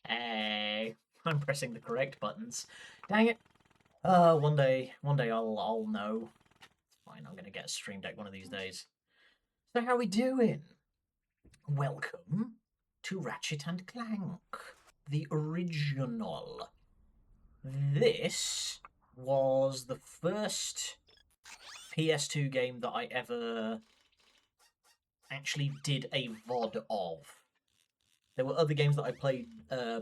Hey, I'm pressing the correct buttons. Dang it. One day I'll know. It's fine, I'm gonna get a stream deck one of these days. So how we doing? Welcome to Ratchet and Clank, the original. This was the first PS2 game that I ever actually did a VoD of. There were other games that I played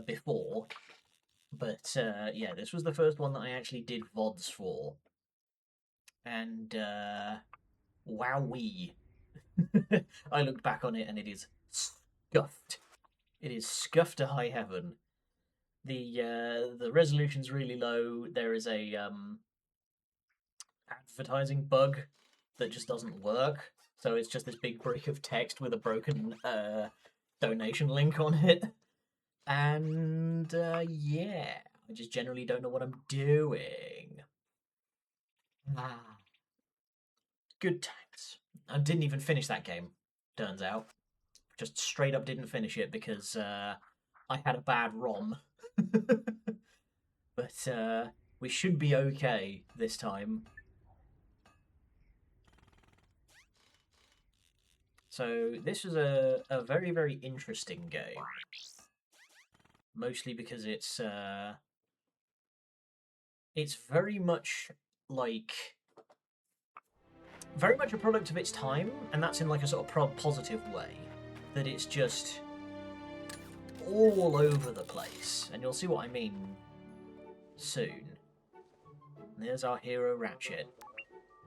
before, but yeah, this was the first one that I actually did VODs for. And wowee. I looked back on it and it is scuffed. It is scuffed to high heaven. The resolution's really low. There is a advertising bug that just doesn't work. So it's just this big brick of text with a broken donation link on it. And yeah, I just generally don't know what I'm doing. Good times. I didn't even finish that game, turns out. Just straight up didn't finish it because I had a bad ROM. But we should be okay this time. So this was a very, very interesting game. Mostly because it's very much like very much a product of its time, and that's in like a sort of positive way. That it's just all over the place, and you'll see what I mean soon. There's our hero Ratchet.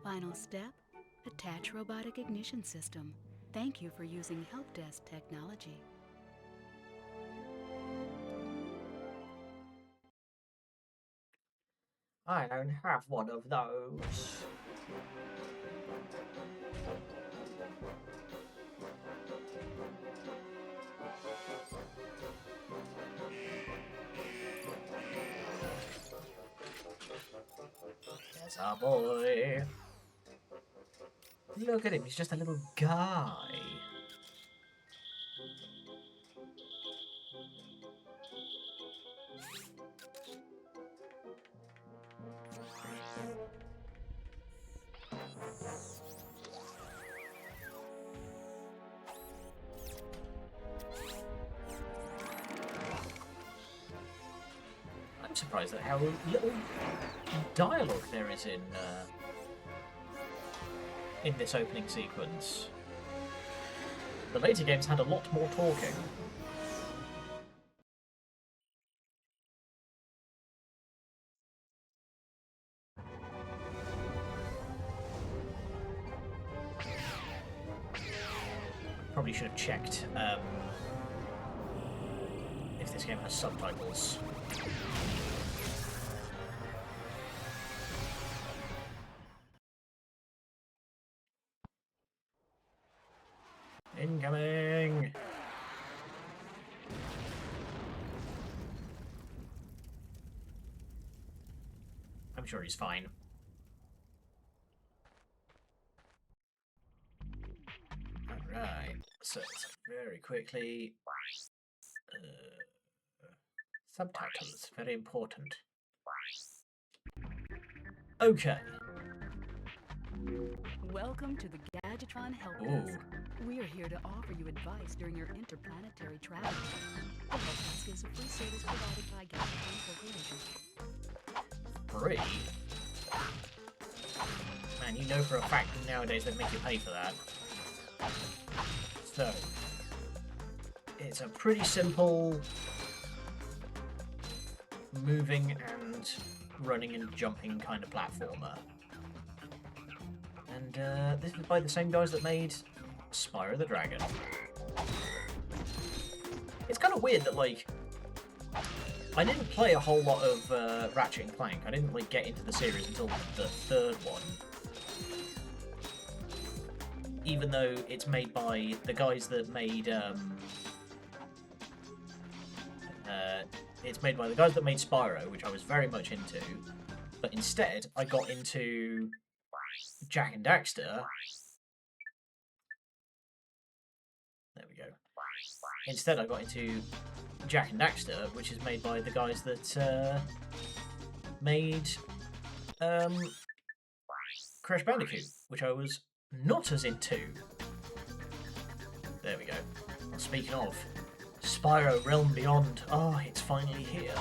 Final step, attach robotic ignition system. Thank you for using help desk technology. I don't have one of those. There's our boy. Look at him, he's just a little guy. I'm surprised at how little dialogue there is in this opening sequence. The later games had a lot more talking. Probably should have checked if this game has subtitles. Incoming! I'm sure he's fine. Alright, so very quickly... subtitles, very important. Okay. Welcome to the Gadgetron Help Desk. We are here to offer you advice during your interplanetary travel. The Help Desk is a free service provided by Gadgetron Corporation. Free? Man, you know for a fact that nowadays they make you pay for that. So, it's a pretty simple moving and running and jumping kind of platformer. And this is by the same guys that made Spyro the Dragon. It's kind of weird that, like, I didn't play a whole lot of Ratchet and Clank. I didn't, like, get into the series until the third one. Even though it's made by the guys that made Spyro, which I was very much into. But instead, I got into Jak and Daxter. There we go. Instead, I got into Jack and Daxter, which is made by the guys that made Crash Bandicoot, which I was not as into. There we go. Well, speaking of, Spyro Realm Beyond. Oh, it's finally here.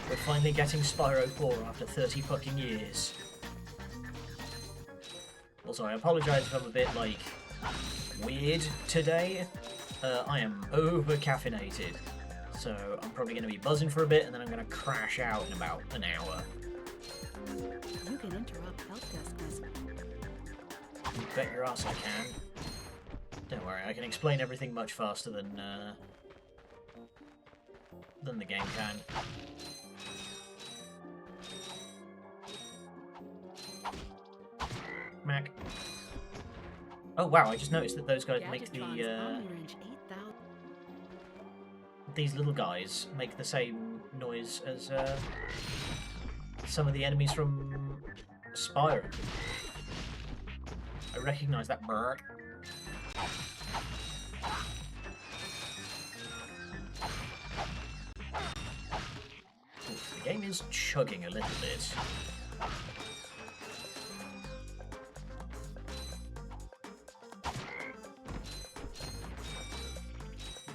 We're finally getting Spyro 4 after 30 fucking years. Also, I apologise if I'm a bit, like, weird today. I am over-caffeinated. So I'm probably going to be buzzing for a bit, and then I'm going to crash out in about an hour. You can interrupt help desk message. You bet your ass I can. Don't worry, I can explain everything much faster than the game can. Mac. Oh wow, I just noticed that those guys make the these little guys make the same noise as some of the enemies from Spyro. I recognise that bird. Oof, the game is chugging a little bit.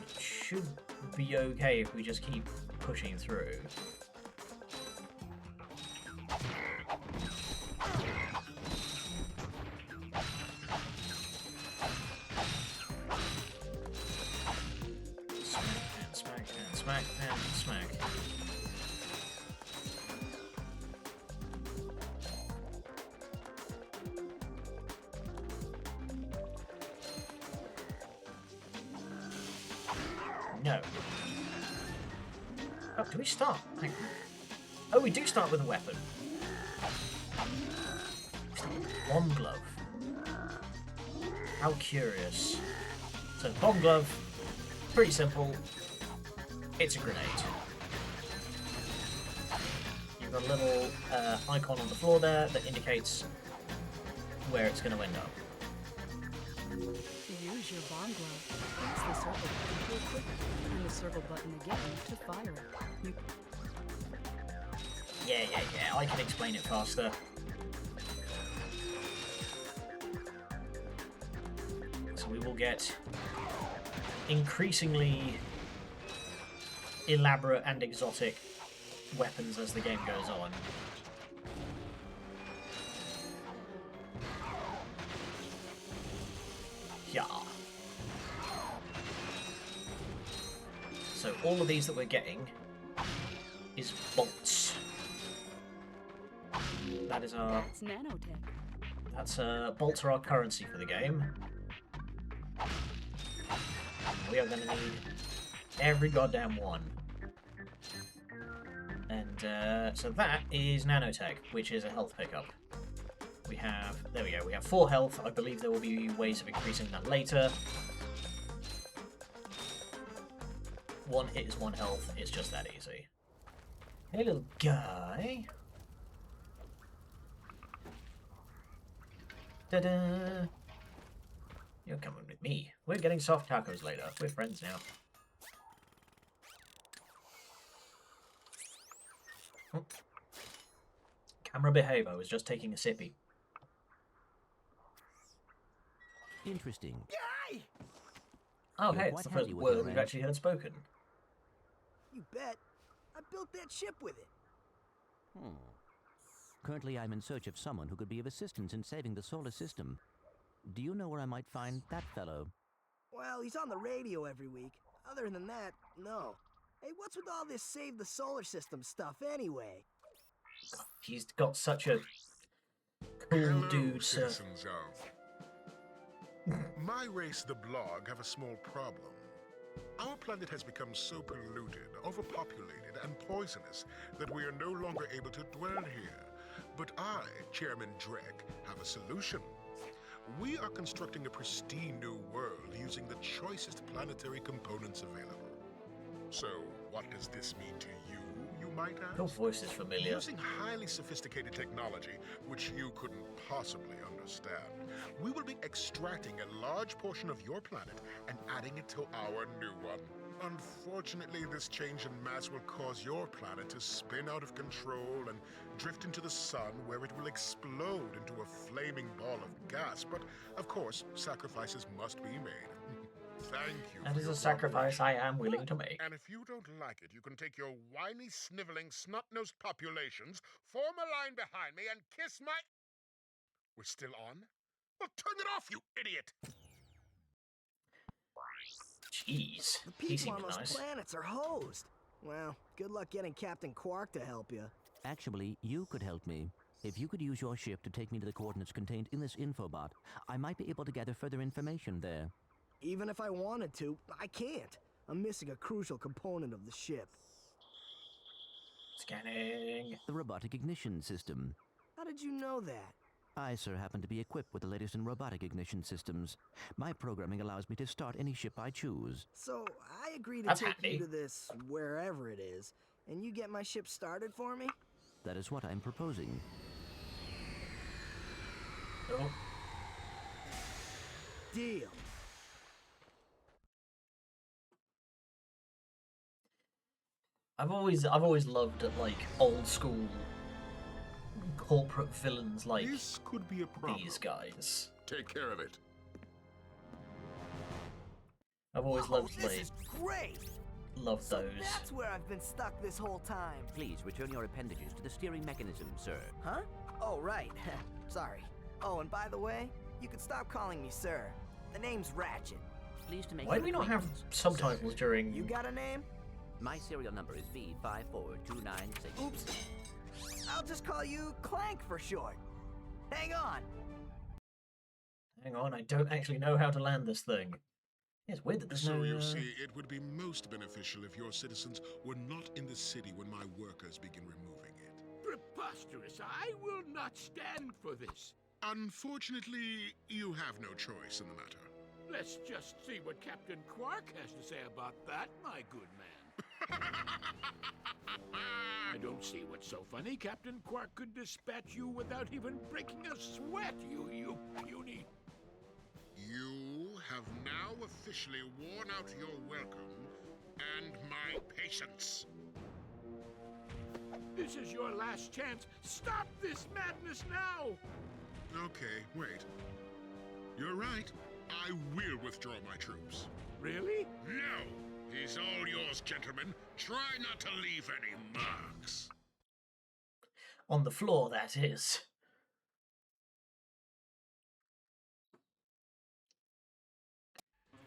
It should be okay if we just keep pushing through. Smack and smack. No. Oh, do we start? Hang on. Oh, we do start with a weapon. Bomb glove. How curious. So, bomb glove, pretty simple. It's a grenade. You've got a little icon on the floor there that indicates where it's going to end up. Use your bomb glove. Press the circle button to equip it, and the circle button again to fire it. Yeah, I can explain it faster. So we will get increasingly elaborate and exotic weapons as the game goes on. Yeah. So all of these that we're getting is bolts. That is our... That's nanotech. That's bolts are our currency for the game. We are going to need every goddamn one. And so that is nanotech, which is a health pickup. We have, there we go, we have 4 health. I believe there will be ways of increasing that later. 1 hit is 1 health, it's just that easy. Hey little guy. Ta-da! You're coming with me. We're getting soft tacos later. We're friends now. Oh. Camera behave, I was just taking a sippy. Interesting. Oh, You're hey, it's quite the first handy with word your we've wrench. actually heard spoken. You bet. I built that ship with it. Currently, I'm in search of someone who could be of assistance in saving the solar system. Do you know where I might find that fellow? Well, he's on the radio every week. Other than that, no. Hey, what's with all this save the solar system stuff anyway? He's got such a cool dude, sir. Citizens of my race, the blog, have a small problem. Our planet has become so polluted, overpopulated, and poisonous that we are no longer able to dwell here. But I, Chairman Drek, have a solution. We are constructing a pristine new world using the choicest planetary components available. So, what does this mean to you, you might ask? Your voice is familiar. Using highly sophisticated technology, which you couldn't possibly understand, we will be extracting a large portion of your planet and adding it to our new one. Unfortunately, this change in mass will cause your planet to spin out of control and drift into the sun, where it will explode into a flaming ball of gas. But, of course, sacrifices must be made. Thank you. That for is your a sacrifice cooperation. I am willing to make. And if you don't like it, you can take your whiny, sniveling, snot-nosed populations, form a line behind me, and kiss my... We're still on? Well, turn it off, you idiot! Jeez, The he people on seemed those nice. planets are hosed. Well, good luck getting Captain Quark to help you. Actually, you could help me. If you could use your ship to take me to the coordinates contained in this infobot, I might be able to gather further information there. Even if I wanted to, I can't. I'm missing a crucial component of the ship. Scanning. The robotic ignition system. How did you know that? I, sir, happen to be equipped with the latest in robotic ignition systems. My programming allows me to start any ship I choose. So, I agree to That's take handy. you to this, wherever it is, and you get my ship started for me? That is what I'm proposing. Oh, Deal. I've always loved like old school corporate villains like This could be a problem. these guys. Take care of it. I've always Oh, loved this like is great! loved So those. that's where I've been stuck this whole time. Please return your appendages to the steering mechanism, sir. Huh? Oh, right. Sorry. Oh, and by the way, you can stop calling me sir. The name's Ratchet. Pleased to make Why your do we not have acquaintance. subtitles during? You got a name? My serial number is V54296. Oops. I'll just call you Clank for short. Hang on. Hang on, I don't actually know how to land this thing. Yeah, it's weird that there's So no. you see, it would be most beneficial if your citizens were not in the city when my workers begin removing it. Preposterous! I will not stand for this. Unfortunately, you have no choice in the matter. Let's just see what Captain Quark has to say about that, my good man. I don't see what's so funny. Captain Quark could dispatch you without even breaking a sweat, you puny. You have now officially worn out your welcome and my patience. This is your last chance. Stop this madness now! Okay, wait. You're right. I will withdraw my troops. Really? No! He's all yours, gentlemen. Try not to leave any marks. On the floor, that is.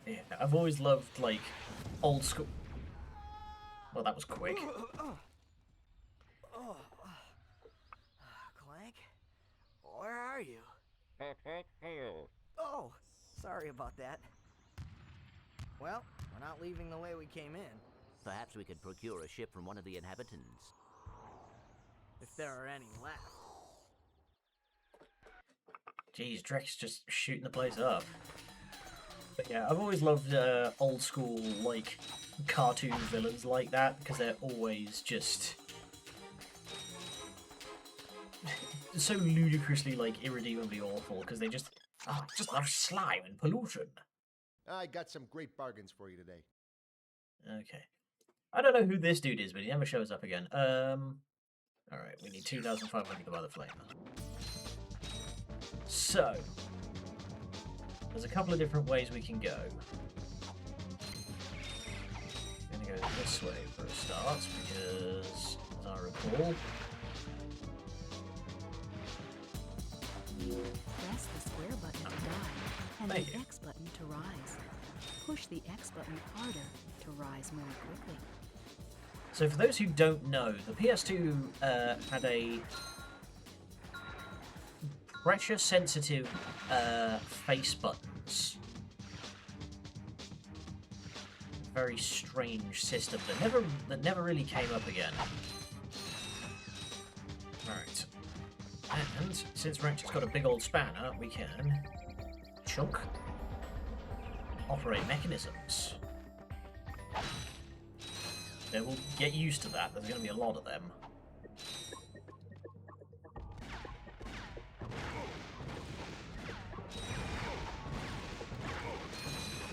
Yeah, I've always loved like old school. Well, that was quick. Clank? Where are you? Oh, sorry about that. Well, we're not leaving the way we came in. Perhaps we could procure a ship from one of the inhabitants. If there are any left. Jeez, Drek's just shooting the place up. But yeah, I've always loved old school, like, cartoon villains like that, because they're always just so ludicrously, like, irredeemably awful, because they just love slime and pollution. I got some great bargains for you today. Okay. I don't know who this dude is, but he never shows up again. Alright, we need 2,500 to buy the flamer. So, there's a couple of different ways we can go. I'm going to go this way for a start, because, as I recall... Press the square button to die, and Thank the you. X button to rise. Push the X button harder to rise more quickly. So for those who don't know, the PS2 had a pressure-sensitive face buttons. Very strange system that never really came up again. Right. And since Ratchet's got a big old spanner, we can chunk operate mechanisms. They will get used to that. There's going to be a lot of them.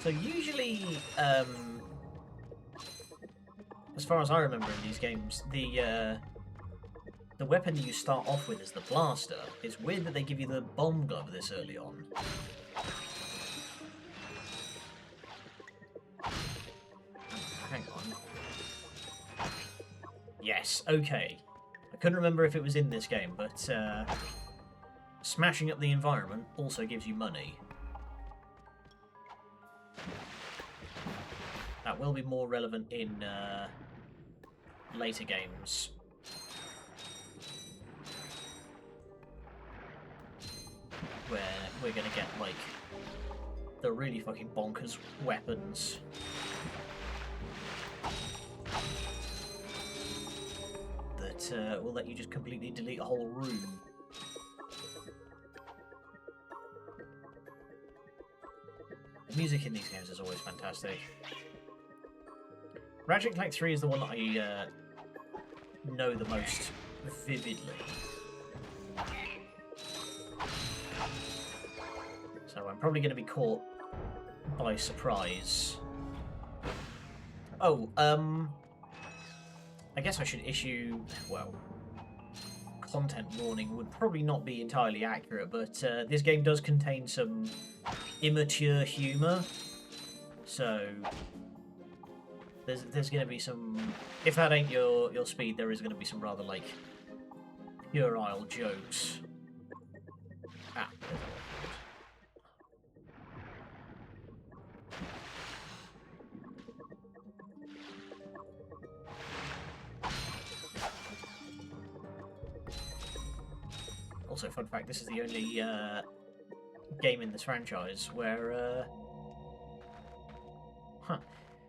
So usually, as far as I remember in these games, the weapon you start off with is the blaster. It's weird that they give you the bomb glove this early on. Hang on. Yes, okay. I couldn't remember if it was in this game, but smashing up the environment also gives you money. That will be more relevant in later games. Where we're gonna get, like, the really fucking bonkers weapons. That will let you just completely delete a whole room. The music in these games is always fantastic. Ratchet and Clank 3 is the one that I know the most vividly. So I'm probably going to be caught by surprise. Oh, I guess I should issue, well, content warning would probably not be entirely accurate, but this game does contain some immature humour. So there's going to be some, if that ain't your speed, there is going to be some rather, like, puerile jokes. Ah, there's a Also, fun fact, this is the only game in this franchise where...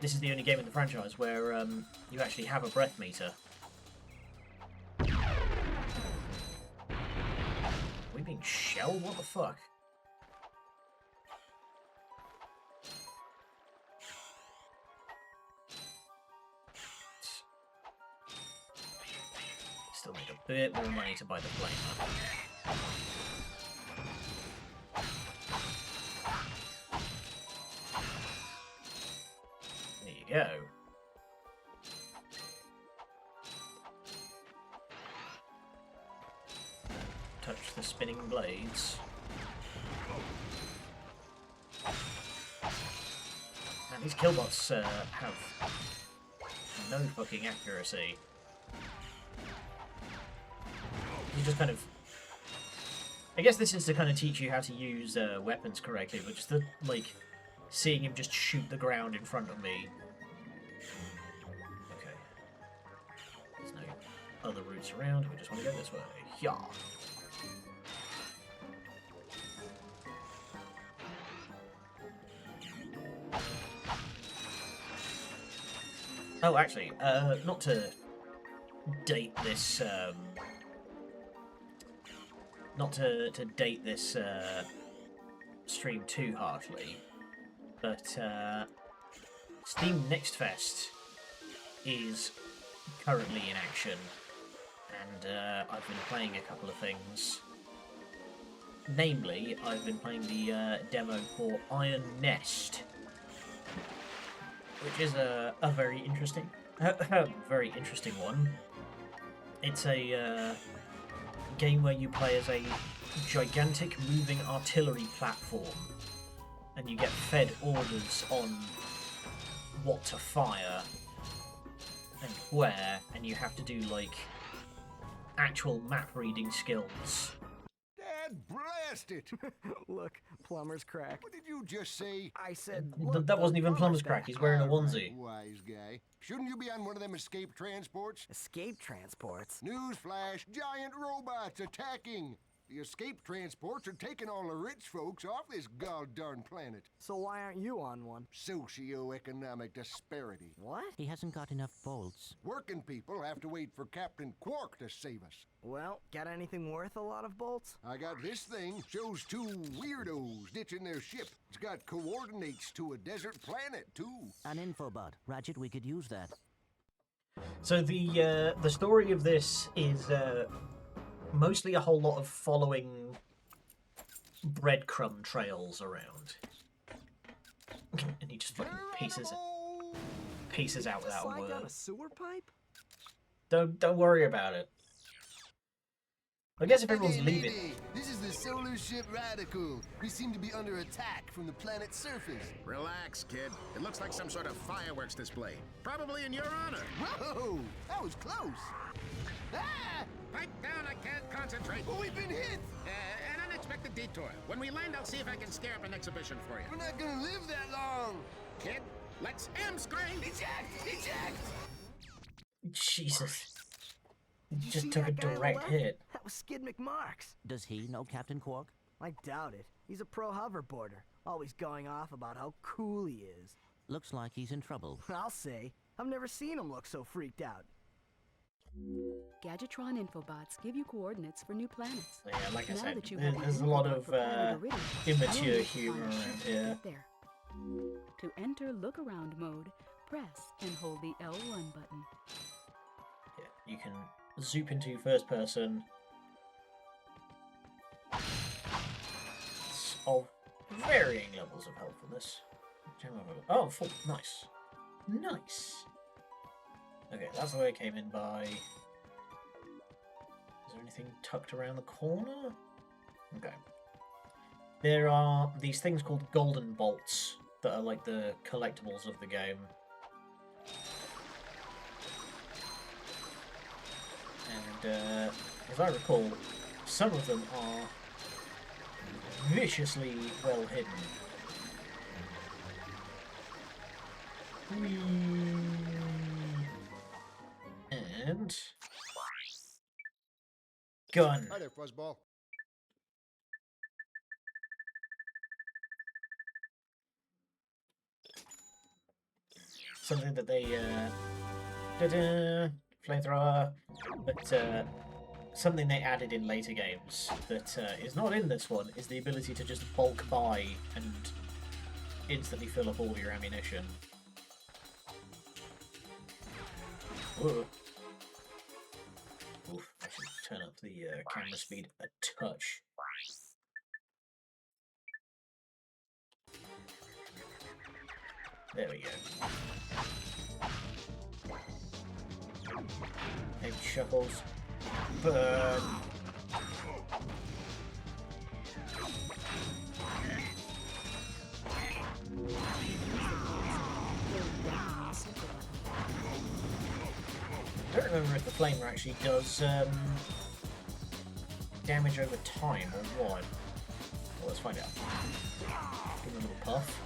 This is the only game in the franchise where you actually have a breath meter. Are we being shelled? What the fuck? Still need a bit more money to buy the flamer. There you go. Touch the spinning blades. And these killbots have no fucking accuracy. You just kind of... I guess this is to kind of teach you how to use weapons correctly, but just the, like, seeing him just shoot the ground in front of me. Okay. There's no other routes around, we just want to go this way. Yeah. Oh, actually, not to date this, not to date this stream too harshly, but Steam Next Fest is currently in action, and I've been playing a couple of things. Namely, I've been playing the demo for Iron Nest, which is a very interesting, one. It's a game where you play as a gigantic moving artillery platform, and you get fed orders on what to fire and where, and you have to do, like, actual map reading skills. Dad blast it! Look, plumber's crack. What did you just say? I said... That wasn't even plumber's crack, he's wearing a All right, onesie. wise guy. Shouldn't you be on one of them escape transports? Escape transports? Newsflash, giant robots attacking! The escape transports are taking all the rich folks off this god-darn planet. So why aren't you on one? Socioeconomic disparity. What? He hasn't got enough bolts. Working people have to wait for Captain Quark to save us. Well, got anything worth a lot of bolts? I got this thing. Shows two weirdos ditching their ship. It's got coordinates to a desert planet, too. An infobot. Ratchet, we could use that. So the story of this is mostly a whole lot of following breadcrumb trails around, and he just fucking pieces out without a Slide down word. a sewer pipe? Don't worry about it. I guess if everyone's Hey, leaving, lady, this is the solar ship Radical. We seem to be under attack from the planet's surface. Relax, kid. It looks like some sort of fireworks display. Probably in your honor. Whoa, that was close. Ah! Pipe down, I can't concentrate. Oh, we've been hit. An unexpected detour. When we land, I'll see if I can scare up an exhibition for you. We're not gonna live that long. Kid, let's M-screen. Eject! Eject! Jesus, Did he you just see took a that guy on the direct left? hit. That was Skid McMarks. Does he know Captain Quark? I doubt it. He's a pro hoverboarder, always going off about how cool he is. Looks like he's in trouble. I'll say, I've never seen him look so freaked out. Gadgetron infobots give you coordinates for new planets. Yeah, like I Now said, that you have an there's a lot infobot of for Planet Iridium, immature you'll need to humor find a around ship to here. get there. To enter look around mode, press and hold the L1 button. Yeah, you can zoop into first person. It's of varying levels of helpfulness. Oh, full. Nice. Nice. Okay, that's the way I came in by. Is there anything tucked around the corner? Okay. There are these things called golden bolts that are like the collectibles of the game. And as I recall, some of them are viciously well hidden. Whee! And gun. Hi there, Fuzzball. Something that they flamethrower, but something they added in later games that is not in this one is the ability to just bulk buy and instantly fill up all of your ammunition. Whoa. Oof, I should turn up the camera speed a touch. There we go. Maybe shuffles. Burn! I don't remember if the flamer actually does damage over time or what. Well, let's find out. Give him a little puff.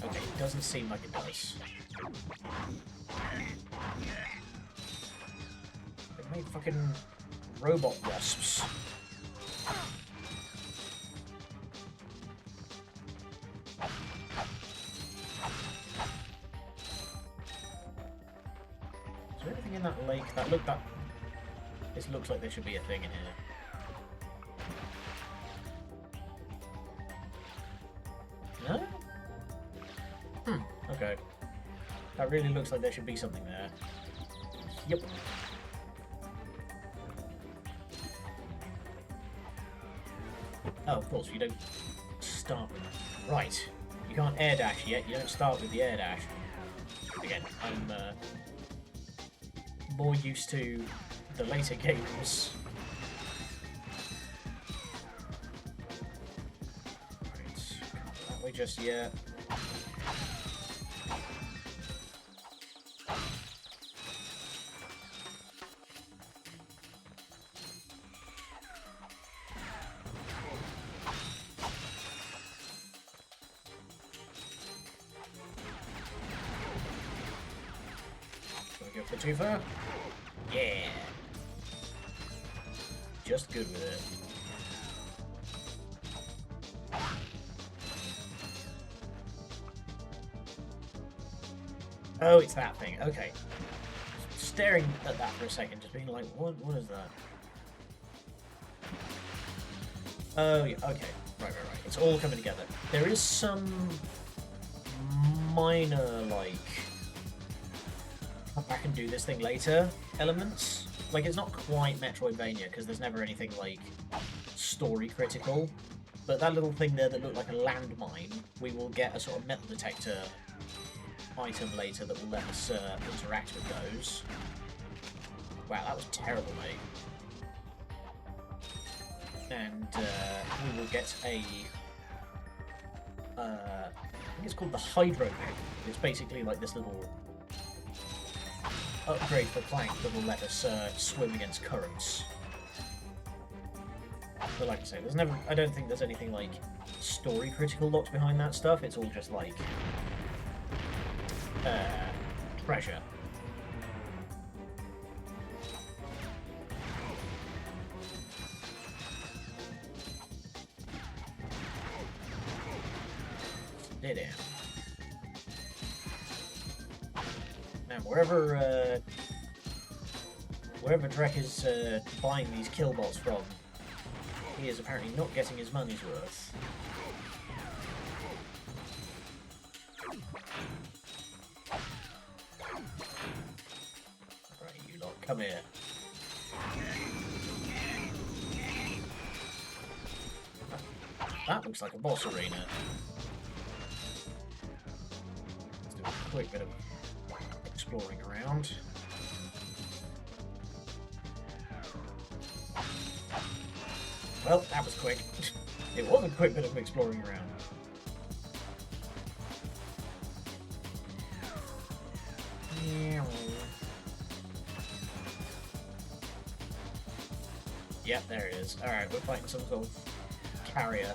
Okay, it doesn't seem like it does. They made fucking robot wasps. Is there anything in that lake? This looks like there should be a thing in here. No? Okay. That really looks like there should be something there. Yep. Oh, of course, you don't start with... Right. You can't air dash yet, you don't start with the air dash. Again, I'm more used to the later games. Right, can't go that way just yet. Go for the twofer. Yeah. Just good with it. Oh, it's that thing. Okay. Staring at that for a second, just being like, what is that? Oh, yeah, okay. Right. It's all coming together. There is some minor, like, come back and do this thing later elements. Like, it's not quite Metroidvania, because there's never anything, like, story critical. But that little thing there that looked like a landmine, we will get a sort of metal detector item later that will let us interact with those. Wow, that was terrible, mate. And we will get a... I think it's called the Hydro Mech. It's basically like this little upgrade for Clank that will let us swim against currents. But like I say, there's never... I don't think there's anything like story critical locked behind that stuff. It's all just like treasure. Stay down. Now, wherever Drek is buying these killbots from, he is apparently not getting his money's worth. Alright, you lot, come here. That looks like a boss arena. Let's do a quick bit of exploring around. Well, that was quick. It was a quick bit of exploring around. Yep, there it is. Alright, we're fighting some sort of carrier.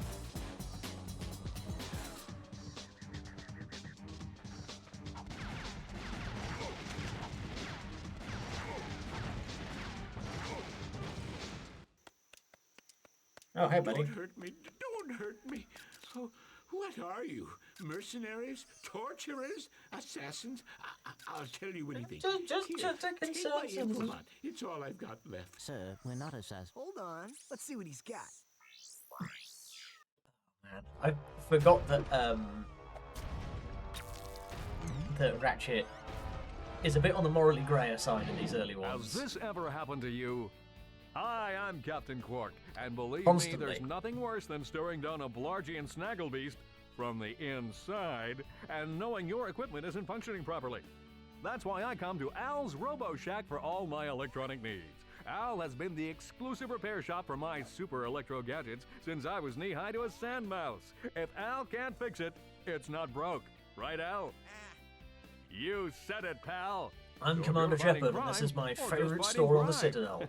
Oh, hey, buddy. Don't hurt me. Don't hurt me. Oh, what are you? Mercenaries? Torturers? Assassins? I'll tell you anything. Just Here, take take my infobot. It's all I've got left. Sir, we're not assassins. Hold on. Let's see what he's got. Man, I forgot that that Ratchet is a bit on the morally grayer side in these early ones. Has this ever happened to you? Hi, I'm Captain Quark, and believe Constantly. me, there's nothing worse than staring down a Blargian snagglebeast from the inside and knowing your equipment isn't functioning properly. That's why I come to Al's Robo Shack for all my electronic needs. Al has been the exclusive repair shop for my super electro gadgets since I was knee-high to a sand mouse. If Al can't fix it, it's not broke. Right, Al? You said it, pal. I'm So if Commander you're fighting Shepard, and this crime is my or just favourite fighting store on the crime, Citadel.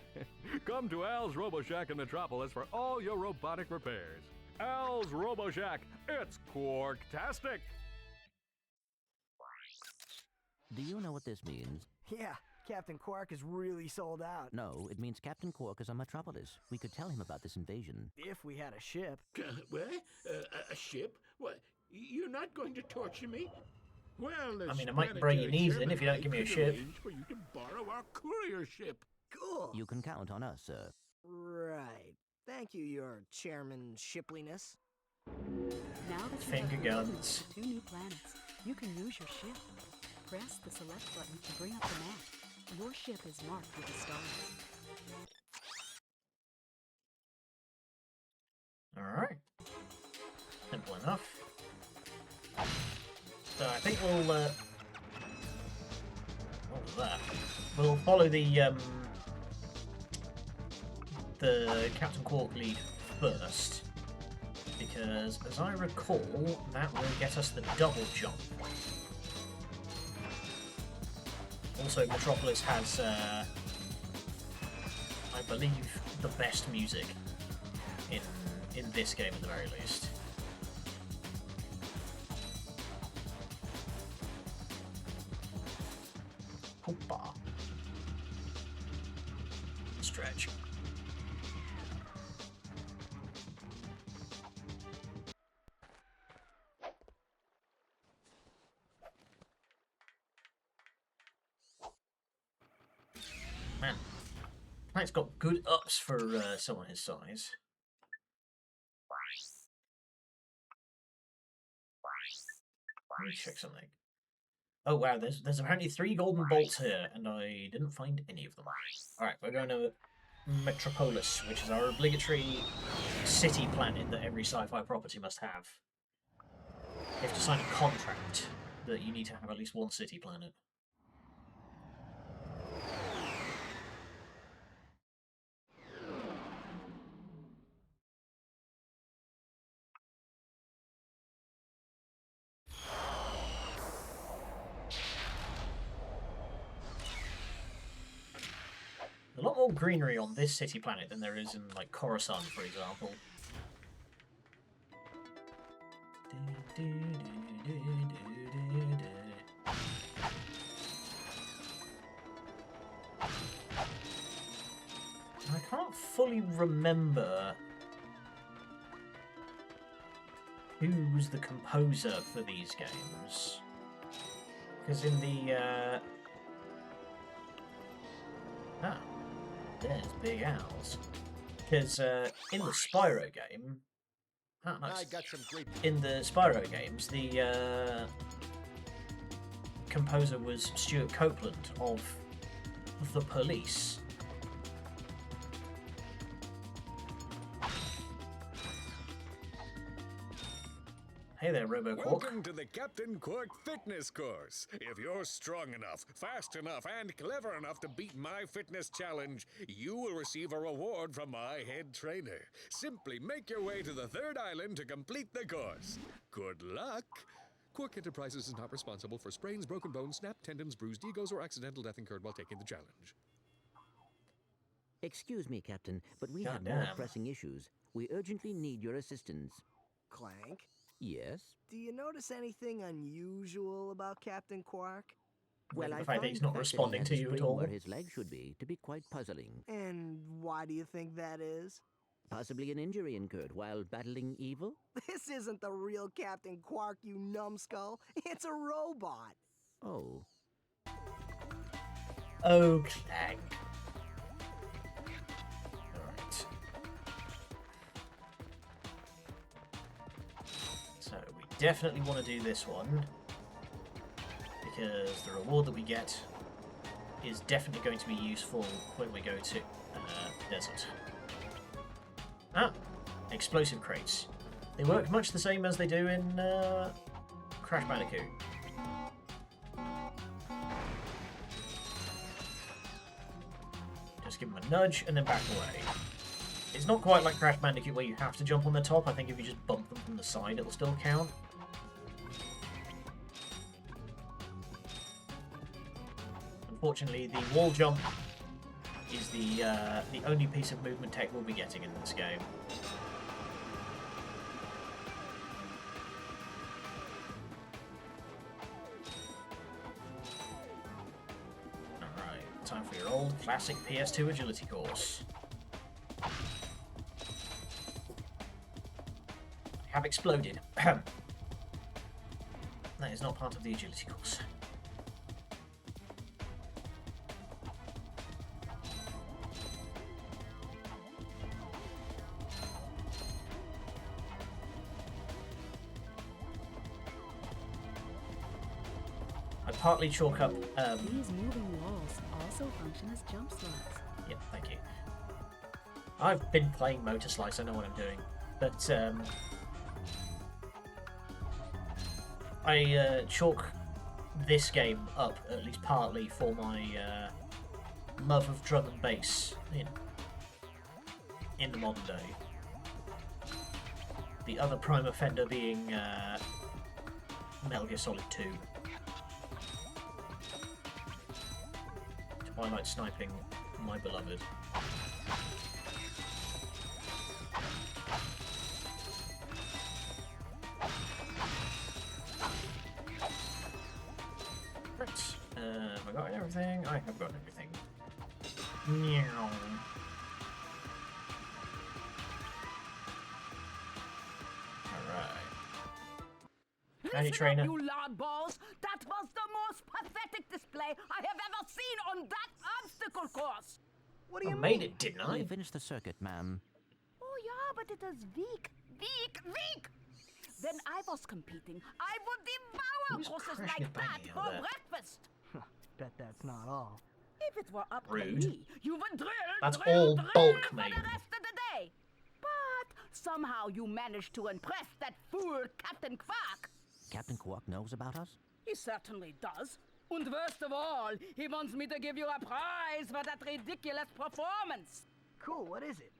Come to Al's Robo Shack in Metropolis for all your robotic repairs. Al's Robo Shack, it's Quarktastic! Do you know what this means? Yeah, Captain Quark is really sold out. No, it means Captain Quark is on Metropolis. We could tell him about this invasion. If we had a ship. What? A ship? What? You're not going to torture me? Well, I mean, I might break your knees in if you don't give me a ship. For you to borrow our courier ship. Cool. You can count on us, sir. Right. Thank you, your Chairman Shipliness. Now that you Finger have the coordinates guns. to 2 new planets, you can use your ship. Press the select button to bring up the map. Your ship is marked with a star. Alright. Simple enough. So I think we'll what was that? We'll follow the Captain Quark lead first, because as I recall, that will get us the double jump. Also, Metropolis has, I believe, the best music in this game at the very least. Hoopa. Stretch. Man, Plank's got good ups for someone his size. Let me check something. Oh wow, there's apparently 3 golden bolts here, and I didn't find any of them. Alright, we're going to Metropolis, which is our obligatory city planet that every sci-fi property must have. You have to sign a contract that you need to have at least one city planet. A lot more greenery on this city planet than there is in, like, Coruscant, for example. I can't fully remember who's the composer for these games. Because in the, there's Big Owls. Because in the Spyro game... Ah, nice. I got some great... In the Spyro games, the composer was Stuart Copeland of The Police. Hey there, RoboQuark. Welcome to the Captain Quark Fitness Course. If you're strong enough, fast enough, and clever enough to beat my fitness challenge, you will receive a reward from my head trainer. Simply make your way to the 3rd island to complete the course. Good luck. Quark Enterprises is not responsible for sprains, broken bones, snapped tendons, bruised egos, or accidental death incurred while taking the challenge. Excuse me, Captain, but we have Goddamn. more pressing issues. We urgently need your assistance. Clank, Yes? do you notice anything unusual about Captain Quark? Well, The I fact that find he's not the fact that he responding has to a you at spring all. where his leg should be to be quite puzzling. And why do you think that is? Possibly an injury incurred while battling evil? This isn't the real Captain Quark, you numbskull. It's a robot. Oh. Oh, Clank. Alright. So, we definitely want to do this one. Because the reward that we get is definitely going to be useful when we go to desert. Ah! Explosive crates. They work much the same as they do in Crash Bandicoot. Just give them a nudge and then back away. It's not quite like Crash Bandicoot where you have to jump on the top. I think if you just bump them from the side, it'll still count. Unfortunately, the wall jump is the only piece of movement tech we'll be getting in this game. Alright, time for your old classic PS2 agility course. Have exploded. That is not part of the agility course. I partly chalk up. These moving walls also function as jump slots. Yeah, thank you. I've been playing Motor Slice, I know what I'm doing. But, I chalk this game up, at least partly, for my love of drum and bass in the modern day. The other prime offender being Metal Gear Solid 2. Twilight sniping, my beloved. Right, have I got everything? I have got everything. Meow. Alright. Howdy, trainer. You loud balls! That was the most pathetic display I have ever seen on that obstacle course! What do I you made mean? it, didn't I I? finished the circuit, ma'am. Oh yeah, but it is weak. Weak! Weak! When I was competing, I would devour Of course, it's like that for breakfast. Bet that's not all. If it were up Rude. to me, you would drill, That's drill, all drill bulk, for mate. the rest of the day. But somehow you managed to impress that fool Captain Quark. Captain Quark knows about us? He certainly does. And worst of all, he wants me to give you a prize for that ridiculous performance. Cool, what is it?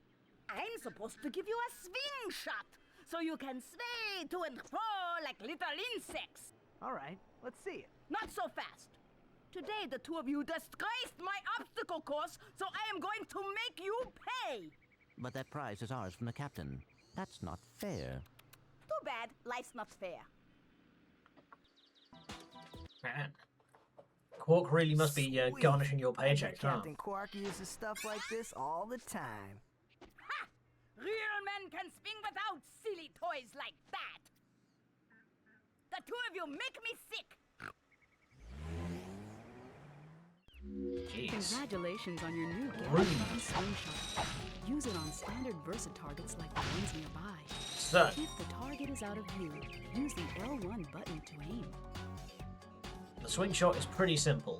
I'm supposed to give you a swing shot, so you can sway to and fro like little insects. All right, let's see it. Not so fast. Today, the two of you disgraced my obstacle course, so I am going to make you pay. But that prize is ours from the captain. That's not fair. Too bad. Life's not fair. Man. Quark really must be Sweet. garnishing your I bet paycheck, huh? Captain Quark uses stuff like this all the time. Ha! Real men can swing without silly toys like that. The two of you make me sick. Jeez. Congratulations on your new Rude. gadget swing shot. Use it on standard Versa targets like the ones nearby. So, If the target is out of view, use the L1 button to aim. the swing shot is pretty simple.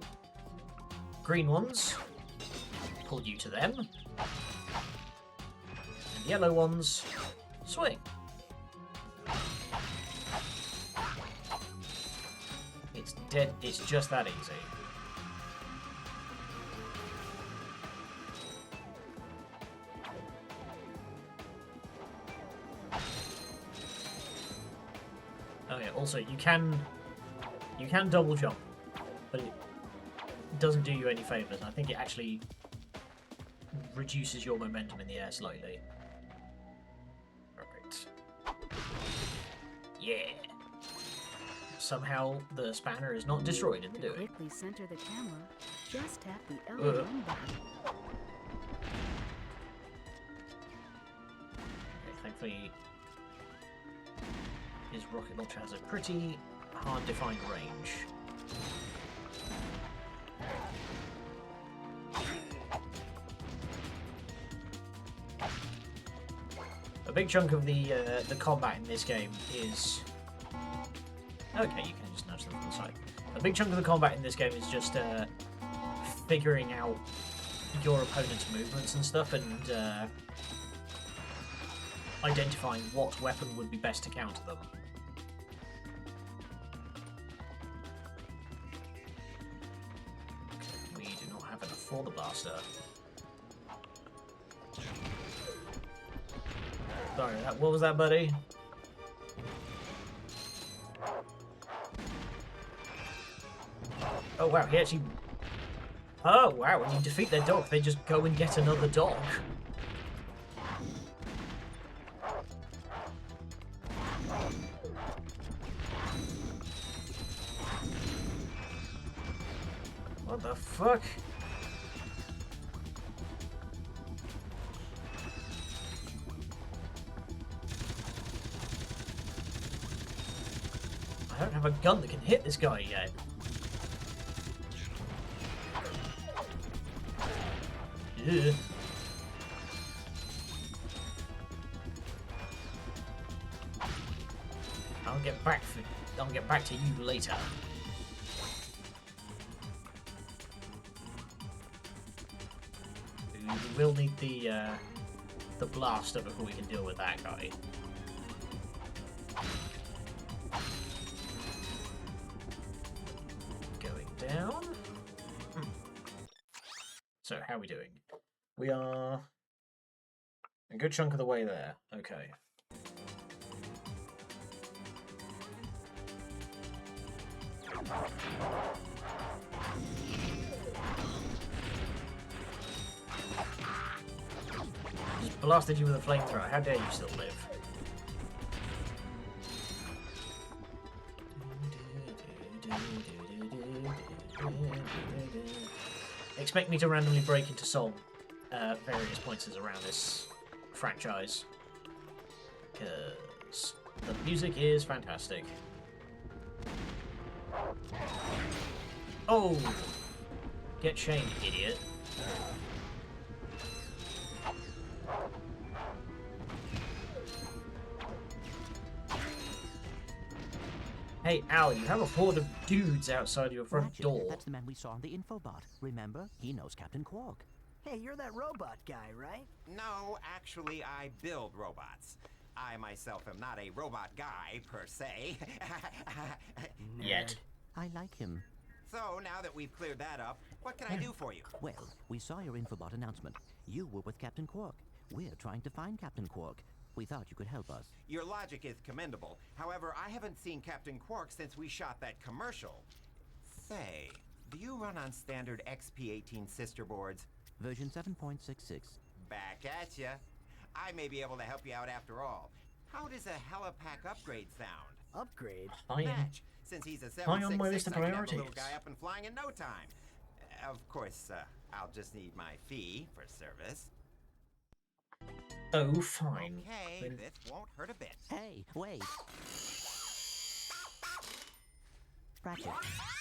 Green ones, pull you to them. And yellow ones, swing. It's just that easy. Oh yeah, also you can double jump, but it doesn't do you any favors. I think it actually reduces your momentum in the air slightly. Right. Yeah. Somehow the spanner is not destroyed in the To doing. quickly center the camera, just tap the L1 button. Okay, thankfully his rocket launcher has a pretty hard defined range. A big chunk of the combat in this game is... Okay, you can just nudge them from the side. A big chunk of the combat in this game is just figuring out your opponent's movements and stuff, and identifying what weapon would be best to counter them. Okay, we do not have enough for the blaster. Sorry, what was that, buddy? Oh wow, he actually... Oh wow, when you defeat their dog, they just go and get another dog. What the fuck? I don't have a gun that can hit this guy yet. Ugh. I'll get back to you later. We will need the blaster before we can deal with that guy. Going down. So, how are we doing? We are a good chunk of the way there. Okay. Just blasted you with a flamethrower. How dare you still live? Expect me to randomly break into song various points around this franchise, because the music is fantastic. Oh! Get shamed, idiot. Hey, Al, you have a horde of dudes outside your front Ratchet, door. that's the man we saw on the infobot. Remember? He knows Captain Quark. Hey, you're that robot guy, right? No, actually, I build robots. I myself am not a robot guy, per se. Yet. I like him. So, now that we've cleared that up, what can I do for you? Well, we saw your infobot announcement. You were with Captain Quark. We're trying to find Captain Quark. We thought you could help us. Your logic is commendable. However, I haven't seen Captain Quark since we shot that commercial. Say, do you run on standard XP18 sister boards? Version 7.66. Back at ya. I may be able to help you out after all. How does a helipack upgrade sound? Upgrade? Match. Since he's a high on my 766, list of I can have the priorities. little guy up and flying in no time. Of course, I'll just need my fee for service. Oh, fine. Okay, Then- this won't hurt a bit. Hey, wait. Ratchet,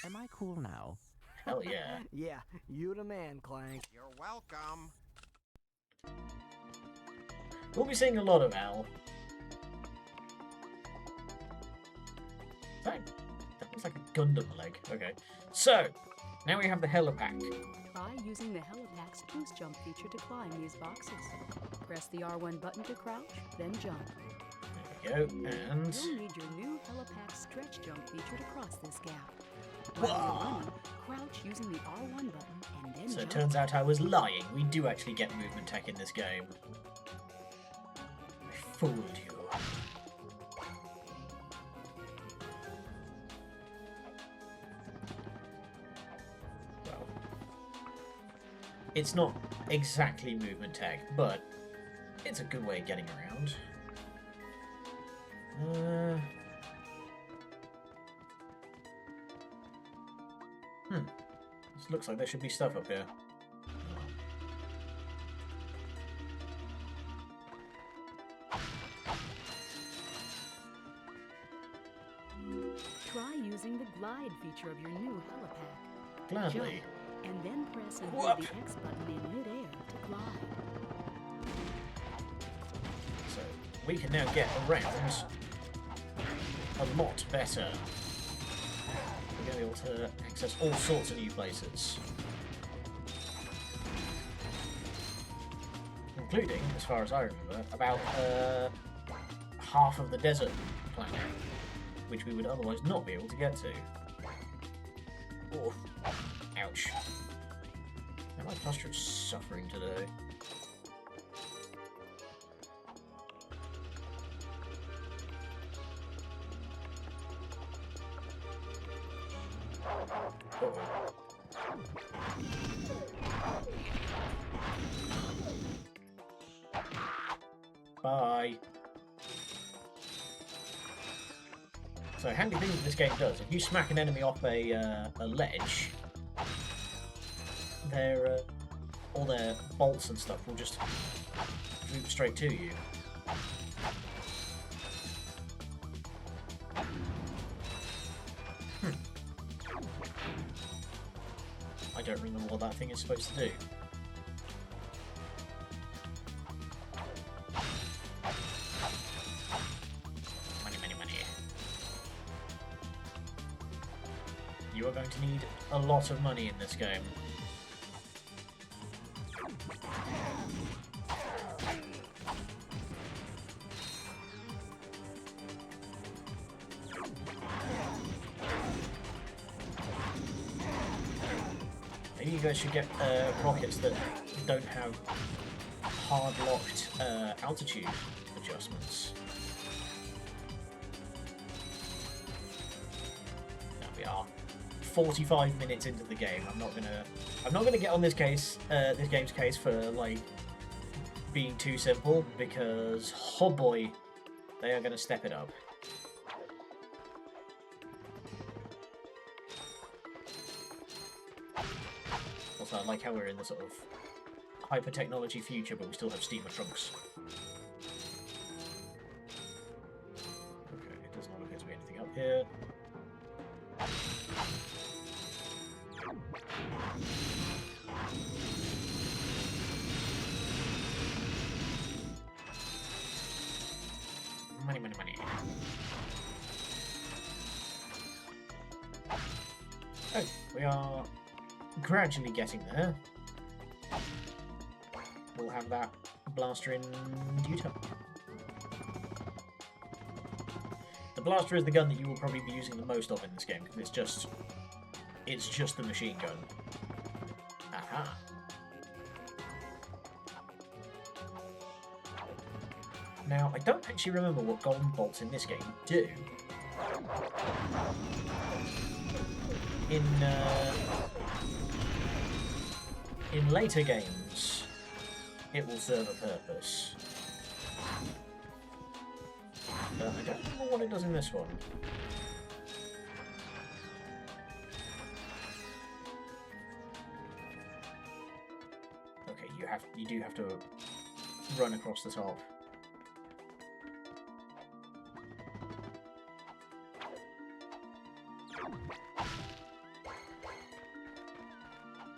am I cool now? Hell yeah. Yeah, you the man, Clank. You're welcome. We'll be seeing a lot of Al. That looks like a Gundam leg. Okay. So, now we have the helipack. Try using the Helipack's boost jump feature to climb these boxes. Press the R1 button to crouch, then jump. There we go, and... You'll need your new Helipack stretch jump feature to cross this gap. While you're running, crouch using the R1 button and then So it jump. turns out I was lying. We do actually get movement tech in this game. I fooled you. Well, it's not exactly movement tech, but it's a good way of getting around. This looks like there should be stuff up here. Try using the glide feature of your new Helipack. Gladly. Jump, and then press and Whoop. hold the X button in midair to glide. So we can now get around a lot better. We're going to be able to access all sorts of new places. Including, as far as I remember, about half of the desert planet, which we would otherwise not be able to get to. Oh, ouch. Now my posture is suffering today. Uh-oh. Bye. So, handy thing that this game does, if you smack an enemy off a ledge, their all their bolts and stuff will just move straight to you. I don't remember what that thing is supposed to do. Money, money, money. You are going to need a lot of money in this game. Maybe you guys should get rockets that don't have hard-locked altitude adjustments. Now we are 45 minutes into the game. I'm not gonna get on this game's case for like being too simple, because oh boy, they are gonna step it up. Also, I like how we're in the sort of hyper-technology future, but we still have steamer trunks. Okay, it does not appear to be anything up here. Money, money, money. Oh, we are gradually getting there. We'll have that blaster in due time. The blaster is the gun that you will probably be using the most of in this game, because it's just the machine gun. Aha. Now, I don't actually remember what golden bolts in this game do. In later games, it will serve a purpose. But I don't remember what it does in this one. Okay, you do have to run across the top.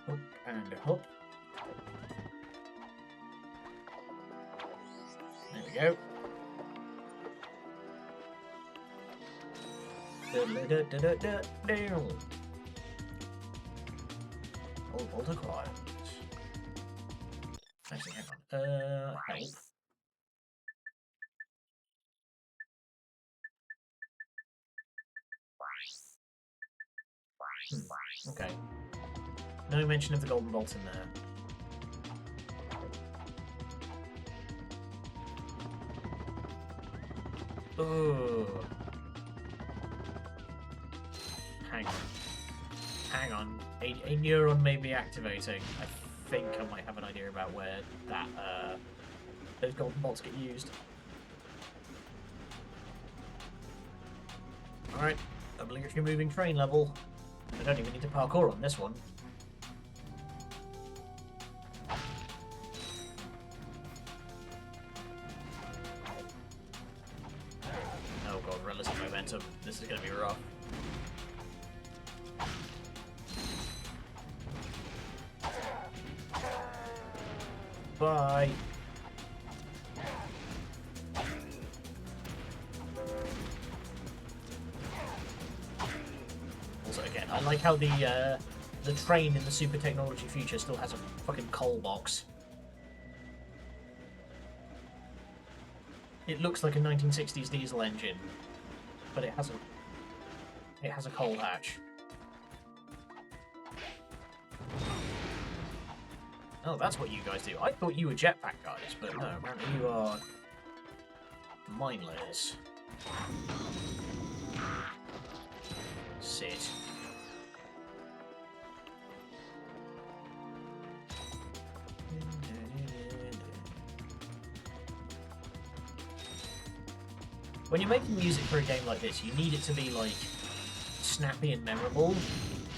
Up and a hop. There we go. Down. Oh, bolt acquired. Actually, hang on. Health. Okay. No mention of the golden bolt in there. Oh. Hang on. A neuron may be activating. I think I might have an idea about where that those golden bolts get used. Alright, obligatory moving train level. I don't even need to parkour on this one. Oh god, relative momentum. This is going to be rough. Bye. Also, again, I like how the train in the super technology future still has a fucking coal box. It looks like a 1960s diesel engine, but it has a coal hatch. Oh, that's what you guys do. I thought you were jetpack guys, but no, apparently you are mine layers. Sit. When you're making music for a game like this, you need it to be, like, snappy and memorable,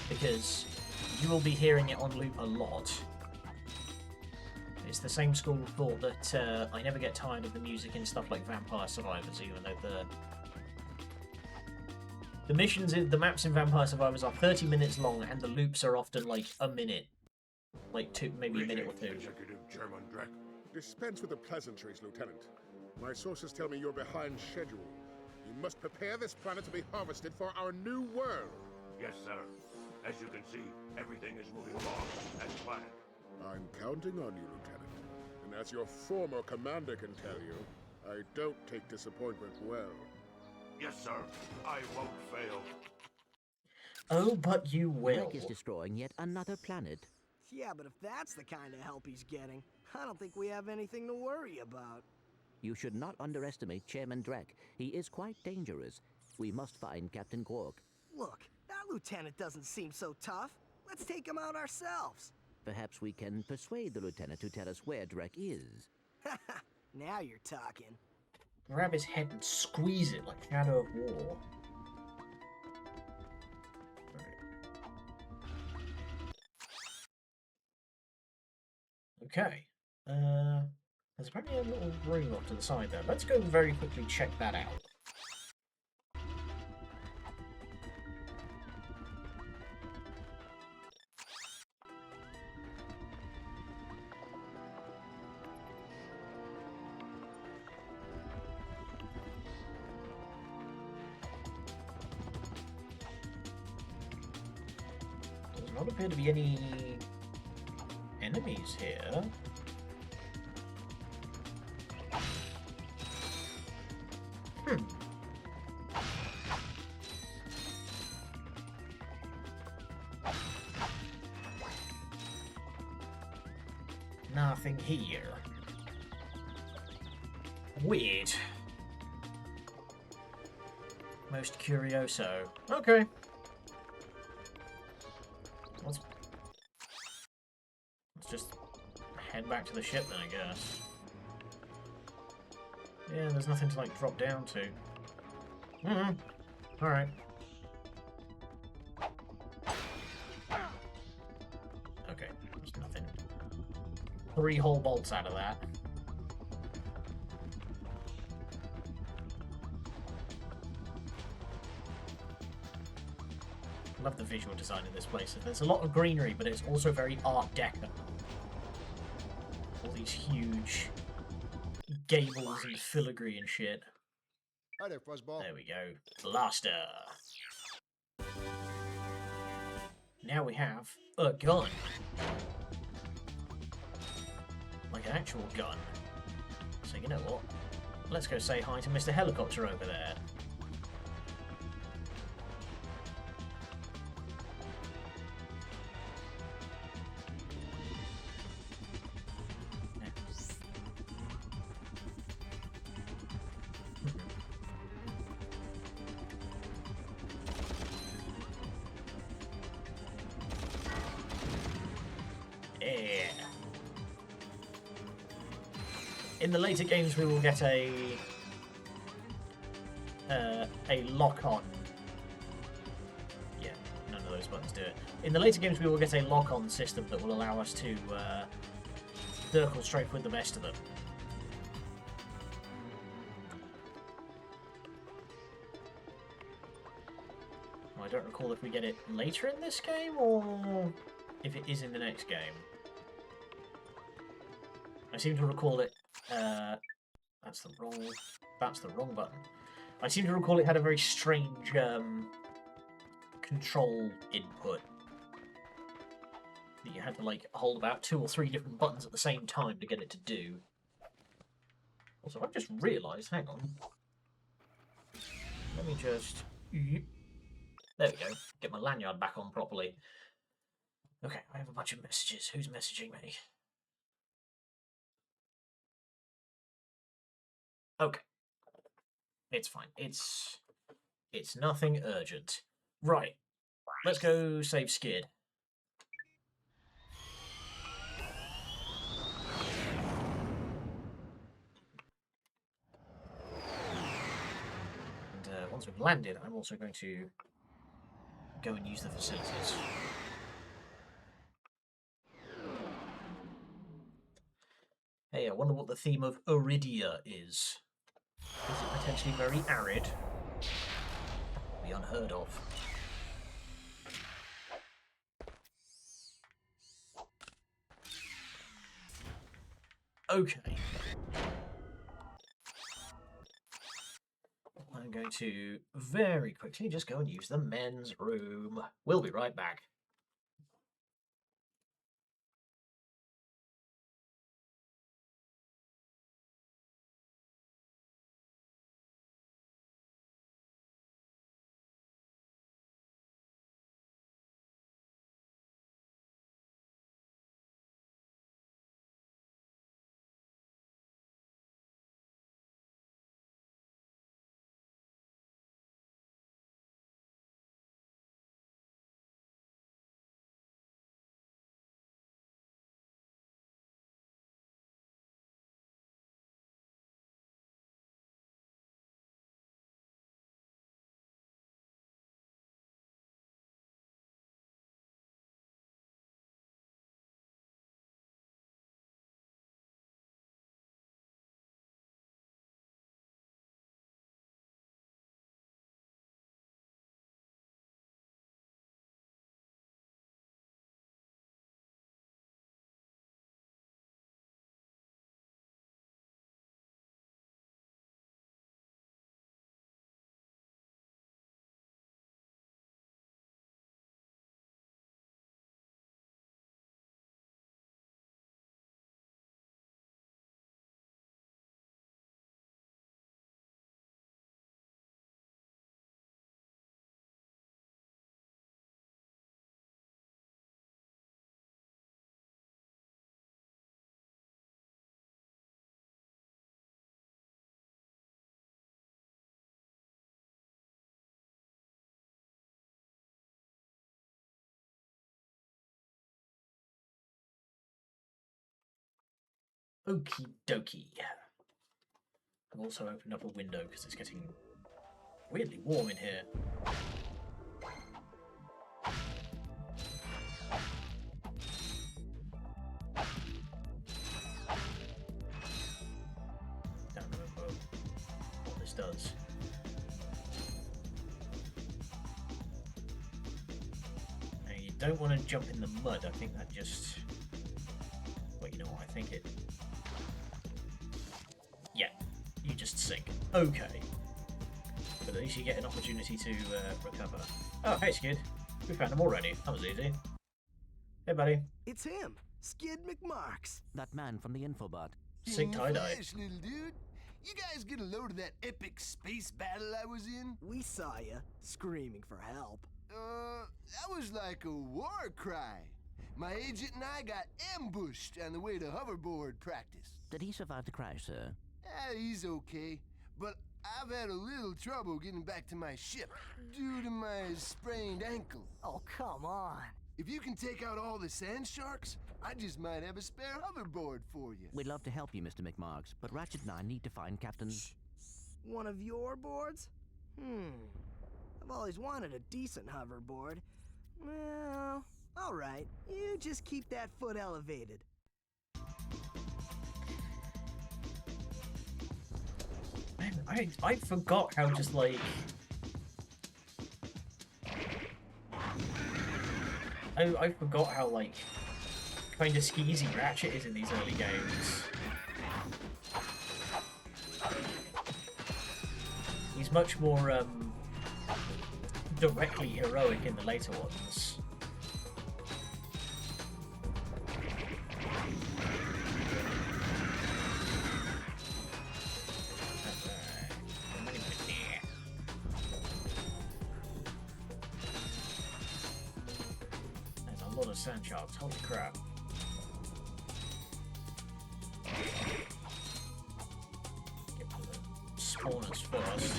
because you will be hearing it on loop a lot. It's the same school of thought that I never get tired of the music in stuff like Vampire Survivors, even though the missions in the maps in Vampire Survivors are 30 minutes long, and the loops are often like a minute, like maybe a minute or two. Executive Chairman Drek. Dispense with the pleasantries, Lieutenant. My sources tell me you're behind schedule. You must prepare this planet to be harvested for our new world. Yes, sir. As you can see, everything is moving along as planned. I'm counting on you, Lieutenant. And as your former commander can tell you, I don't take disappointment well. Yes, sir. I won't fail. Oh, but you will. Clank is destroying yet another planet. Yeah, but if that's the kind of help he's getting, I don't think we have anything to worry about. You should not underestimate Chairman Drek. He is quite dangerous. We must find Captain Quark. Look, that lieutenant doesn't seem so tough. Let's take him out ourselves. Perhaps we can persuade the lieutenant to tell us where Drek is. Now you're talking. Grab his head and squeeze it like Shadow of War. Okay. There's probably a little room off to the side there. Let's go very quickly check that out. Don't appear to be any enemies here. Nothing here. Weird. Most curioso. Okay. Let's just head back to the ship then, I guess. Yeah, there's nothing to, like, drop down to. Alright. Okay, there's nothing. 3 whole bolts out of that. I love the visual design of this place. There's a lot of greenery, but it's also very Art Deco. All these huge gables and filigree and shit. Hi there, Fuzzball. There we go. Blaster. Now we have a gun. Like an actual gun. So you know what? Let's go say hi to Mr. Helicopter over there. In the later games, we will get a lock-on. Yeah, none of those buttons do it. In the later games, we will get a lock-on system that will allow us to circle strafe with the best of them. I don't recall if we get it later in this game or if it is in the next game. I seem to recall it. That's the wrong button. I seem to recall it had a very strange control input that you had to like hold about 2 or 3 different buttons at the same time to get it to do. Also, I've just realised. Hang on. Let me just. There we go. Get my lanyard back on properly. Okay, I have a bunch of messages. Who's messaging me? Okay. It's fine. It's nothing urgent. Right. Let's go save Skid. And once we've landed, I'm also going to go and use the facilities. Hey, I wonder what the theme of Iridia is. Is it potentially very arid? That would be unheard of. Okay. I'm going to very quickly just go and use the men's room. We'll be right back. Okie dokie. I've also opened up a window because it's getting weirdly warm in here. Don't remember what this does. Now you don't want to jump in the mud. I think that just... Well, you know what? I think it... Yeah, you just sink. Okay. But at least you get an opportunity to recover. Oh, hey, Skid. We found him already. That was easy. Hey, buddy. It's him, Skid McMarks. That man from the infobot. Sick tie-dye. Little dude. You guys get a load of that epic space battle I was in? We saw you, screaming for help. That was like a war cry. My agent and I got ambushed on the way to hoverboard practice. Did he survive the crash, sir? He's okay, but I've had a little trouble getting back to my ship due to my sprained ankle. Oh, come on. If you can take out all the sand sharks, I just might have a spare hoverboard for you. We'd love to help you, Mr. McMarks, but Ratchet and I need to find Captain... One of your boards? I've always wanted a decent hoverboard. Well, all right. You just keep that foot elevated. Man, I forgot how just like... I forgot how like kind of skeezy Ratchet is in these early games. He's much more directly heroic in the later ones. There's a lot of sand sharks, holy crap. Get to the spawners first.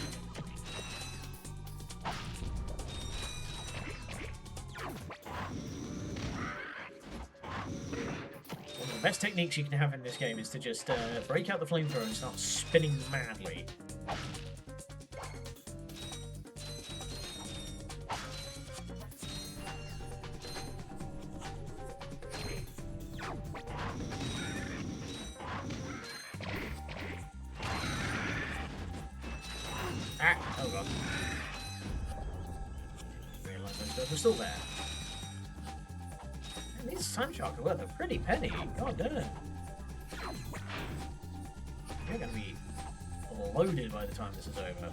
One of the best techniques you can have in this game is to just break out the flamethrower and start spinning madly. Ah! Oh god. Realise those guys were still there. Man, these sand sharks are worth a pretty penny. God damn. You're gonna be loaded by the time this is over.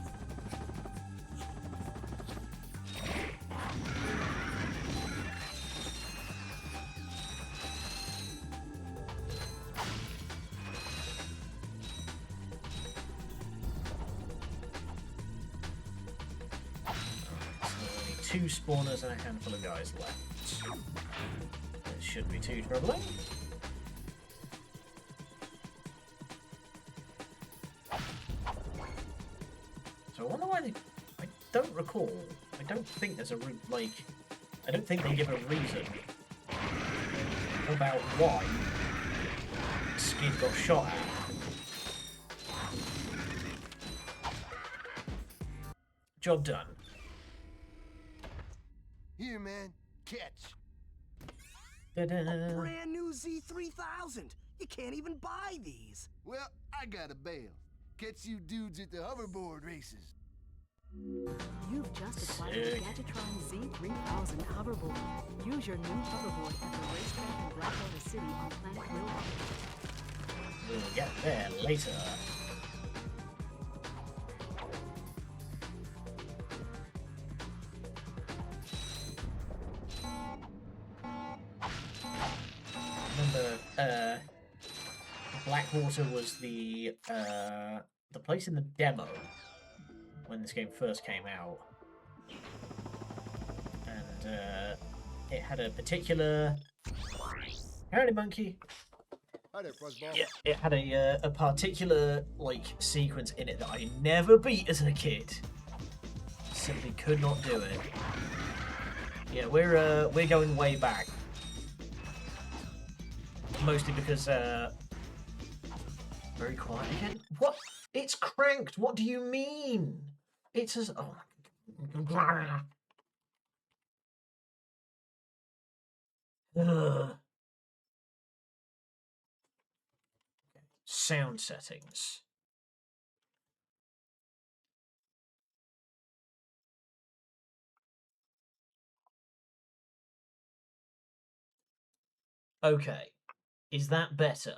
Two spawners and a handful of guys left. It shouldn't be too troubling. So I wonder why they... I don't recall. I don't think there's a like... I don't think they give a reason about why Skid got shot at. Job done. Here, man. Catch. Ta-da. A brand new Z3000. You can't even buy these. Well, I got a bail. Catch you dudes at the hoverboard races. You've just acquired the Gadgetron Z3000 hoverboard. Use your new hoverboard at the racetrack in Blackwater City on Clank Road. We'll get there later. Remember, Blackwater was the place in the demo when this game first came out, and it had a particular. Howdy, monkey. Hi there, Fuzzball. Yeah, it had a particular like sequence in it that I never beat as a kid. Simply could not do it. Yeah, we're going way back. Mostly because Very quiet again. What? It's cranked. What do you mean? It's as... Oh. Ugh. Sound settings. Okay. Is that better?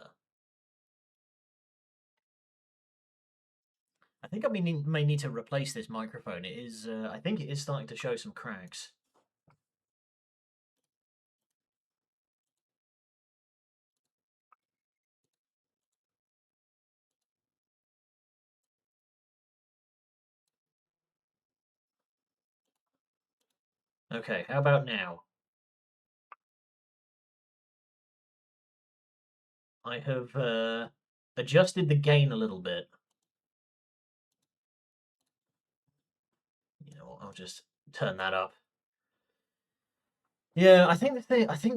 I think I may need to replace this microphone. It is. I think it is starting to show some cracks. Okay, how about now? I have adjusted the gain a little bit. You know what? I'll just turn that up. Yeah, I think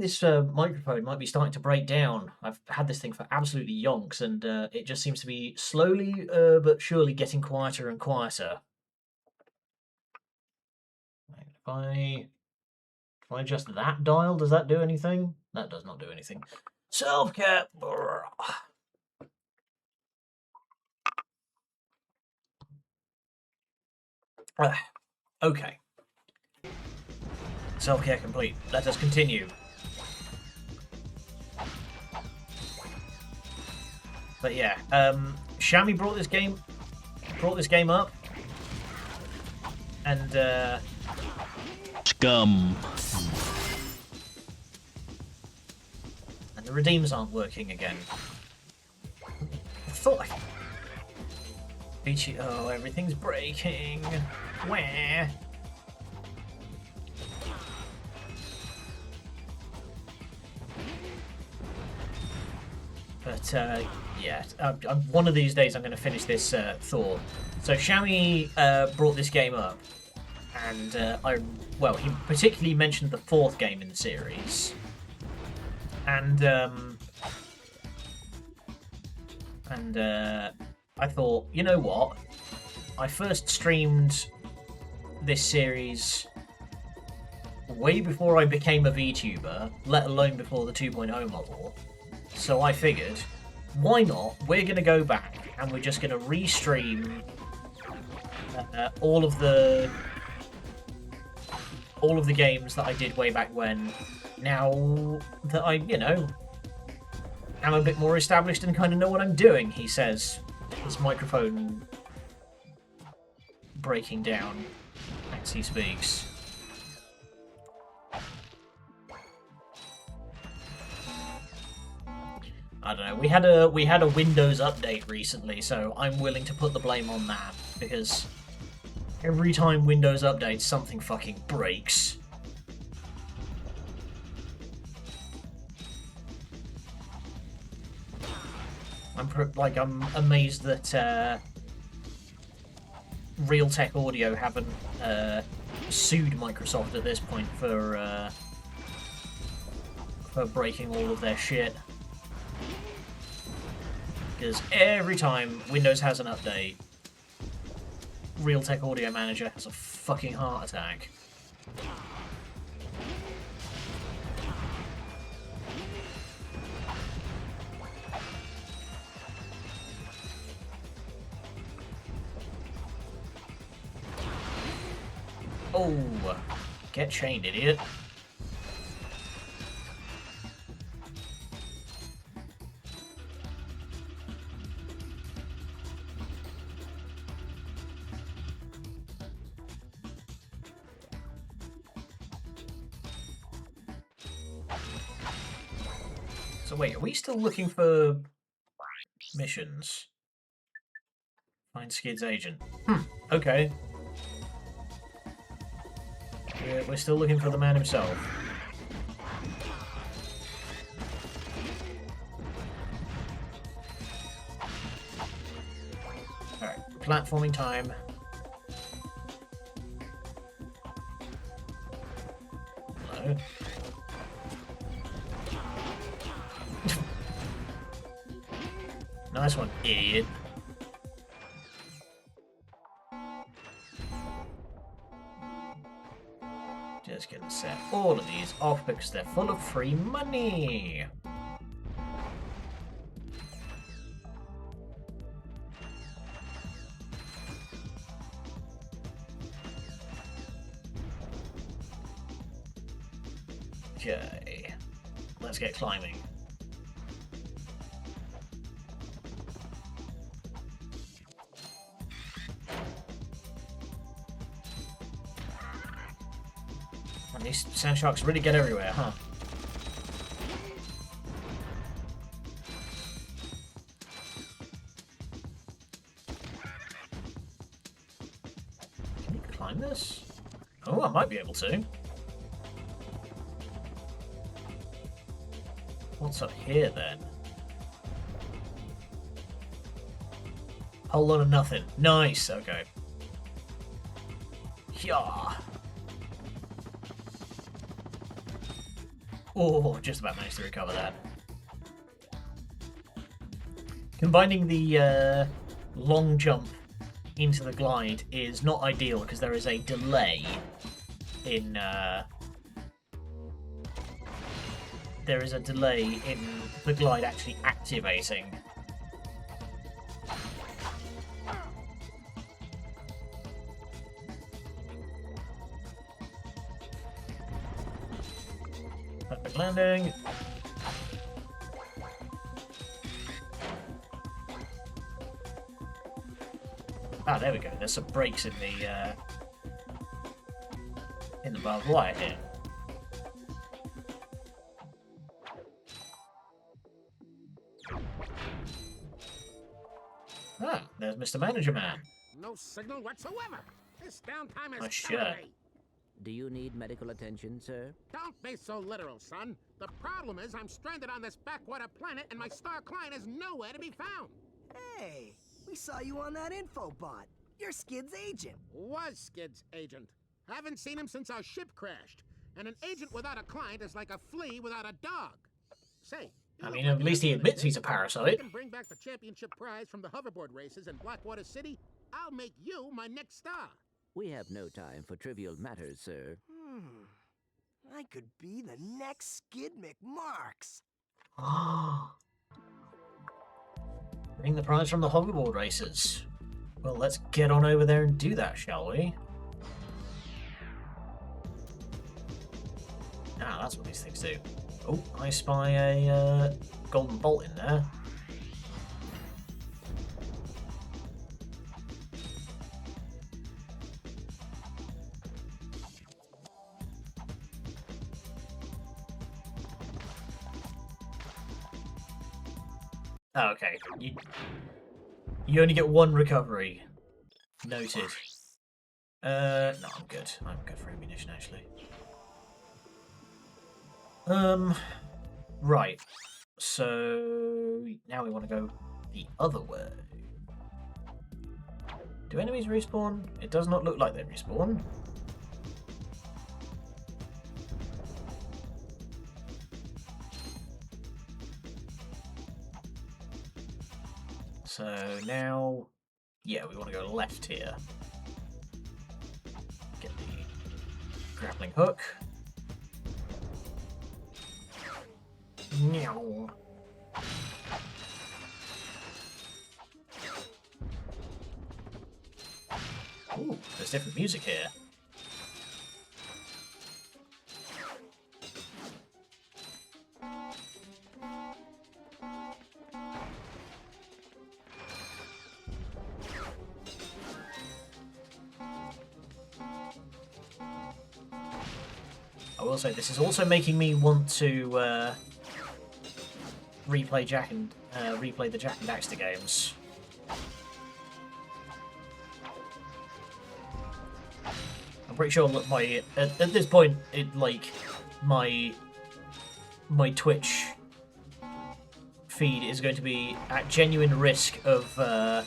this microphone might be starting to break down. I've had this thing for absolutely yonks, and it just seems to be slowly but surely getting quieter and quieter. If I adjust that dial, does that do anything? That does not do anything. Self-care. Okay. Self-care complete. Let us continue. But yeah, Shami brought this game up, and Scum. And the redeems aren't working again. I thought Beachy, oh, everything's breaking. Where? But yeah, one of these days I'm going to finish this thought. So Shami brought this game up, and he particularly mentioned the fourth game in the series, and I thought, you know what? I first streamed this series way before I became a VTuber, let alone before the 2.0 model. So I figured, why not? We're going to go back and we're just going to restream all of the games that I did way back when. Now that I, am a bit more established and kind of know what I'm doing, he says. His microphone breaking down as he speaks. I don't know. We had a Windows update recently, so I'm willing to put the blame on that, because every time Windows updates, something fucking breaks. I'm amazed that Realtek Audio haven't sued Microsoft at this point for breaking all of their shit. Because every time Windows has an update, Realtek Audio Manager has a fucking heart attack. Oh, get chained, idiot. So wait, are we still looking for missions? Find Skid's agent. Okay. We're still looking for the man himself. Alright, platforming time. Hello. Nice one, idiot. Just gonna set all of these off because they're full of free money. Okay, let's get climbing. And these sand sharks really get everywhere, huh? Can you climb this? Oh, I might be able to. What's up here then? Whole lot of nothing. Nice, okay. Yeah. Oh, just about managed to recover that. Combining the long jump into the glide is not ideal because there is a delay in the glide actually activating. Perfect landing. Ah, there we go. There's some breaks in the barbed wire here. Ah, there's Mr. Manager Man. No signal whatsoever. This downtime is Nice killing shirt. me. Do you need medical attention, sir? Don't be so literal, son. The problem is I'm stranded on this backwater planet and my star client is nowhere to be found. Hey, we saw you on that info bot. You're Skid's agent. Was Skid's agent. Haven't seen him since our ship crashed. And an agent without a client is like a flea without a dog. Say, I mean, at least he admits he's a if you parasite. can bring back the championship prize from the hoverboard races in Blackwater City, I'll make you my next star. We have no time for trivial matters, sir. I could be the next Skid McMarks. Bring the prize from the hoverboard races. Well, let's get on over there and do that, shall we? Ah, that's what these things do. Oh, I spy a golden bolt in there. Oh, okay. You only get one recovery. Noted. No, I'm good. I'm good for ammunition, actually. Right. So now we want to go the other way. Do enemies respawn? It does not look like they respawn. So now, yeah, we want to go left here. Get the grappling hook. Meow. Ooh, there's different music here. I will say this is also making me want to replay the Jak and Daxter games. I'm pretty sure that my at this point my Twitch feed is going to be at genuine risk of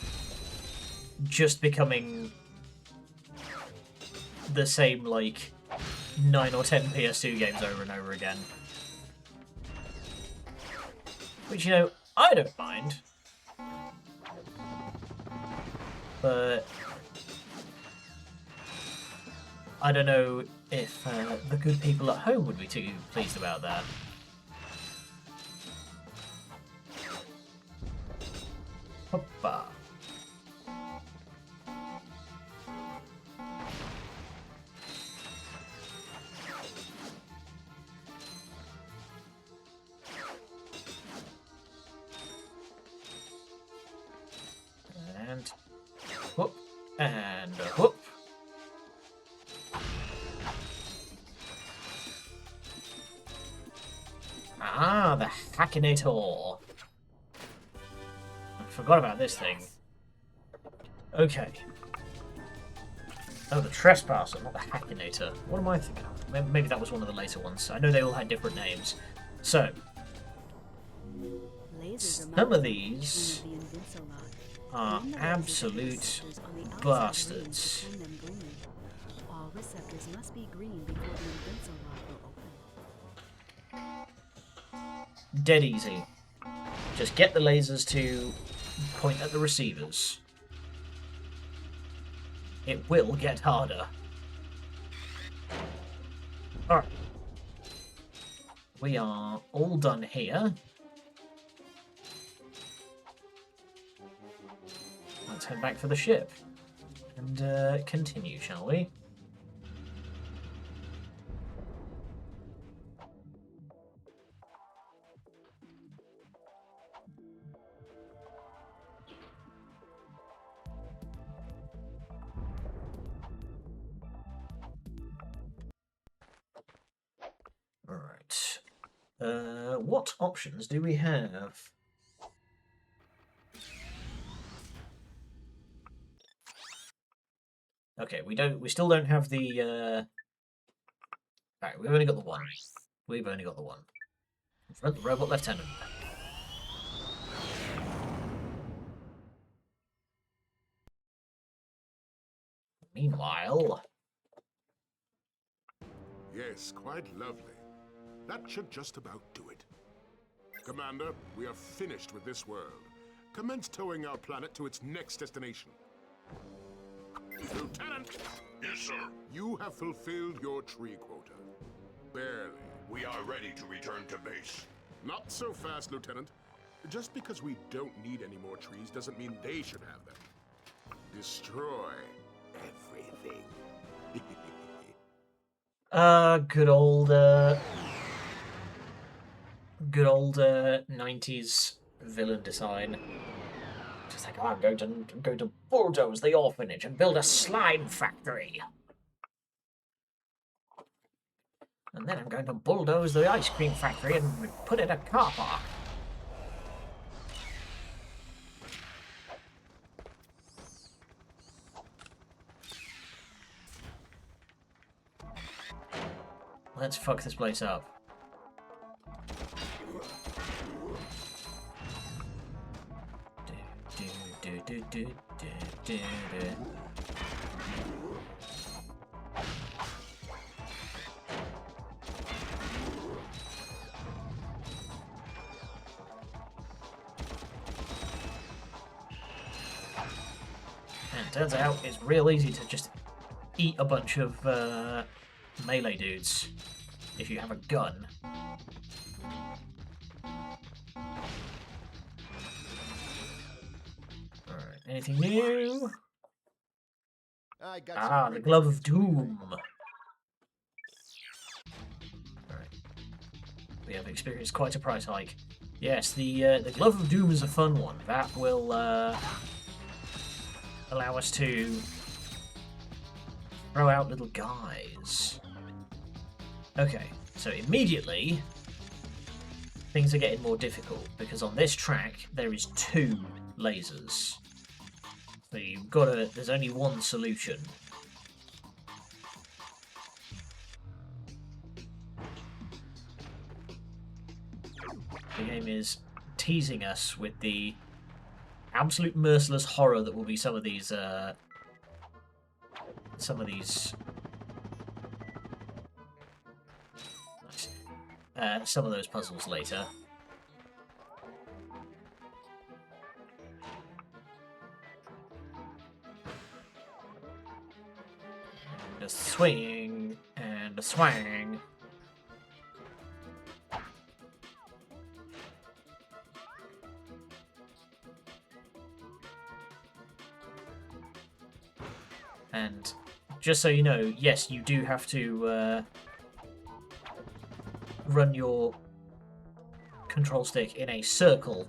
just becoming the same 9 or 10 PS2 games over and over again. Which, I don't mind. but I don't know if the good people at home would be too pleased about that. Hoppa. And whoop, and whoop. Ah, the Hackinator. I forgot about this thing. Okay. Oh, the Trespasser, not the Hackinator. What am I thinking of? Maybe that was one of the later ones. I know they all had different names. So, some of these are absolute bastards. All receptors must be green before the invincible lock will open. Dead easy. Just get the lasers to point at the receivers. It will get harder. Alright. We are all done here. Let's head back for the ship. And continue, shall we? Alright. What options do we have? Okay, we still don't have the Alright, we've only got the one. We've only got the one. In front, the robot lieutenant. Meanwhile... Yes, quite lovely. That should just about do it. Commander, we are finished with this world. Commence towing our planet to its next destination. Lieutenant! Yes, sir. You have fulfilled your tree quota. Barely. We are ready to return to base. Not so fast, Lieutenant. Just because we don't need any more trees doesn't mean they should have them. Destroy everything. Good old 90s villain design. Just like, oh, I'm going to bulldoze the orphanage and build a slime factory. And then I'm going to bulldoze the ice cream factory and put in a car park. Let's fuck this place up. And turns out it's real easy to just eat a bunch of melee dudes if you have a gun. Alright, anything new? The Glove of Doom. Alright. We have experienced quite a price hike. Yes, the Glove of Doom is a fun one. That will allow us to throw out little guys. Okay, so immediately things are getting more difficult because on this track there is 2 lasers. So you've got to, there's only one solution. The game is teasing us with the absolute merciless horror that will be some of these some of those puzzles later. a swing, and a swang. And just so you know, yes, you do have to run your control stick in a circle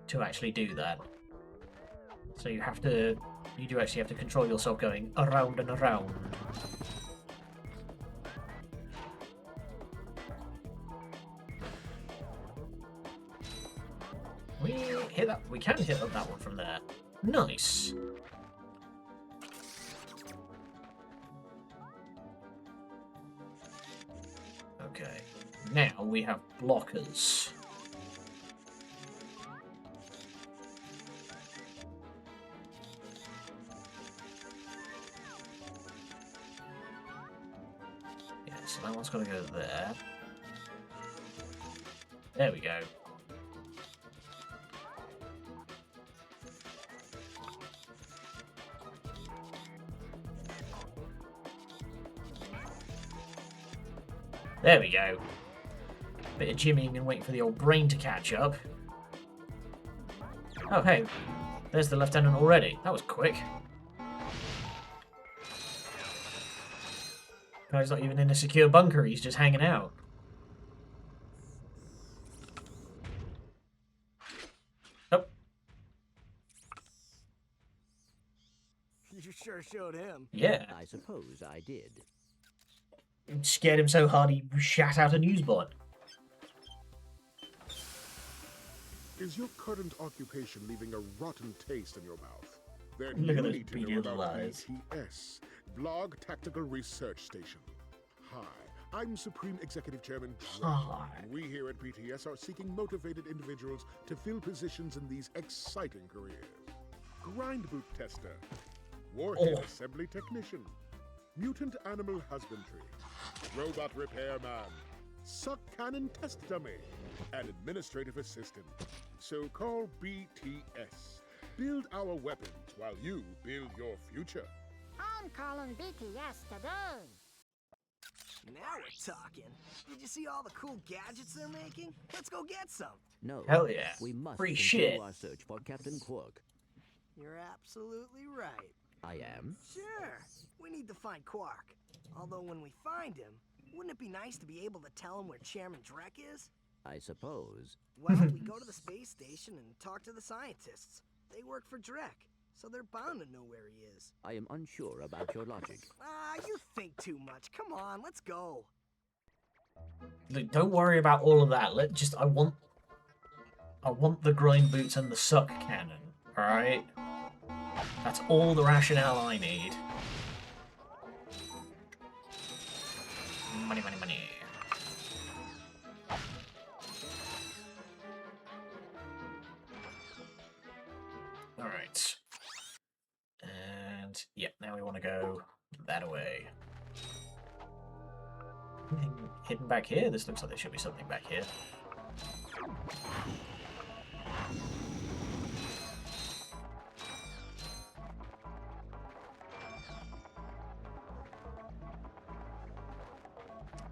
to actually do that. So you do actually have to control yourself going around and around. We can hit up that one from there. Nice. Okay, now we have blockers. Yeah, so that one's got to go there. There we go. There we go. Bit of jimmying and waiting for the old brain to catch up. Oh, hey. There's the lieutenant already. That was quick. Guy's not even in a secure bunker. He's just hanging out. Oh. You sure showed him. Yeah. I suppose I did. Scared him so hard he shat out a newsboard. Is your current occupation leaving a rotten taste in your mouth? Then Look you at those need to beady know little about eyes. BTS, Blog Tactical Research Station. Hi, I'm Supreme Executive Chairman Ratchet. Hi. We here at BTS are seeking motivated individuals to fill positions in these exciting careers. Grind boot tester, warhead assembly technician, mutant animal husbandry, robot repairman, suck cannon test dummy, and administrative assistant. So call BTS. Build our weapons while you build your future. I'm calling BTS today. Now we're talking. Did you see all the cool gadgets they're making? Let's go get some. No. Hell yeah. We must Free continue shit. our search for Captain Quark. You're absolutely right. I am? Sure. We need to find Quark. Although when we find him, wouldn't it be nice to be able to tell him where Chairman Drek is? I suppose. Well, we go to the space station and talk to the scientists. They work for Drek, so they're bound to know where he is. I am unsure about your logic. You think too much. Come on, let's go. Look, don't worry about all of that. I want the grind boots and the suck cannon. Alright? That's all the rationale I need. Money, money, money. Alright. And, yeah, now we want to go that way. Anything hidden back here? This looks like there should be something back here.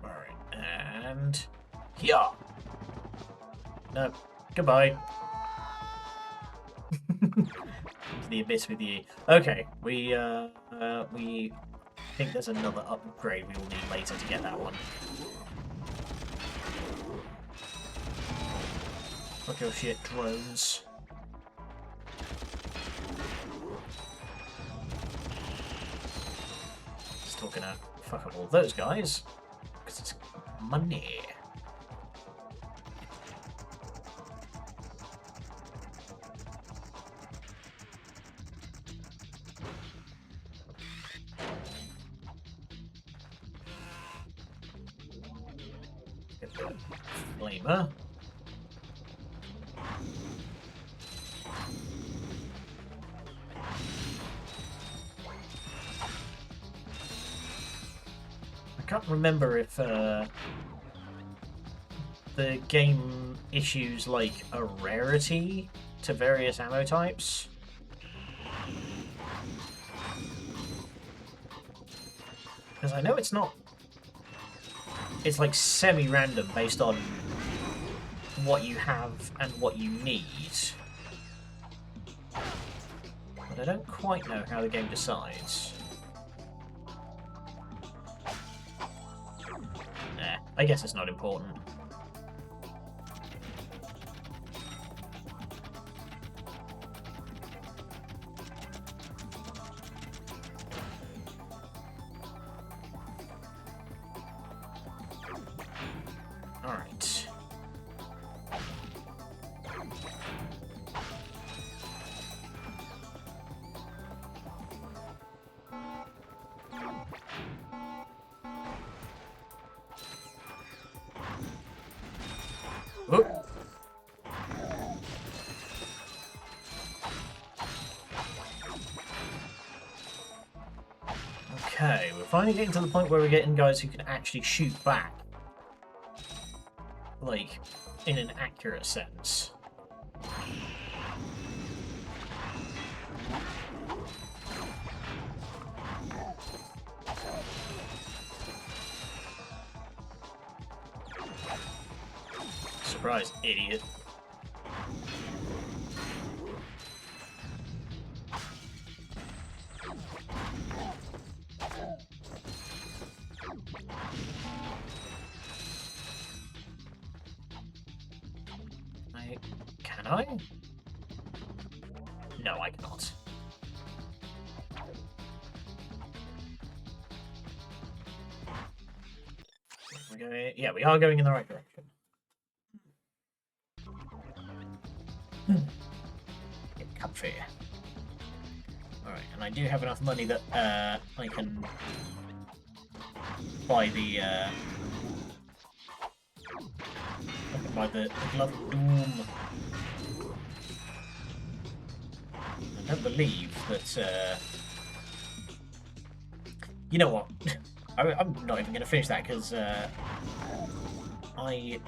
Alright, and... yeah! No, goodbye. The abyss with you. Okay, we think there's another upgrade we will need later to get that one. Fuck your shit, drones. Still gonna fuck up all those guys, because it's money. Get the flamer. I can't remember if the game issues like a rarity to various ammo types. Because I know it's not... It's like semi-random based on what you have and what you need. But I don't quite know how the game decides. I guess it's not important. Alright. Whoop. Okay, we're finally getting to the point where we're getting guys who can actually shoot back. Like, in an accurate sense. Surprise, idiot. Can I? No, I cannot. We're going, yeah, we are going in the right direction. Get comfy. Alright, and I do have enough money that I can buy the Glove of Doom. I don't believe that, you know what? I'm not even going to finish that because I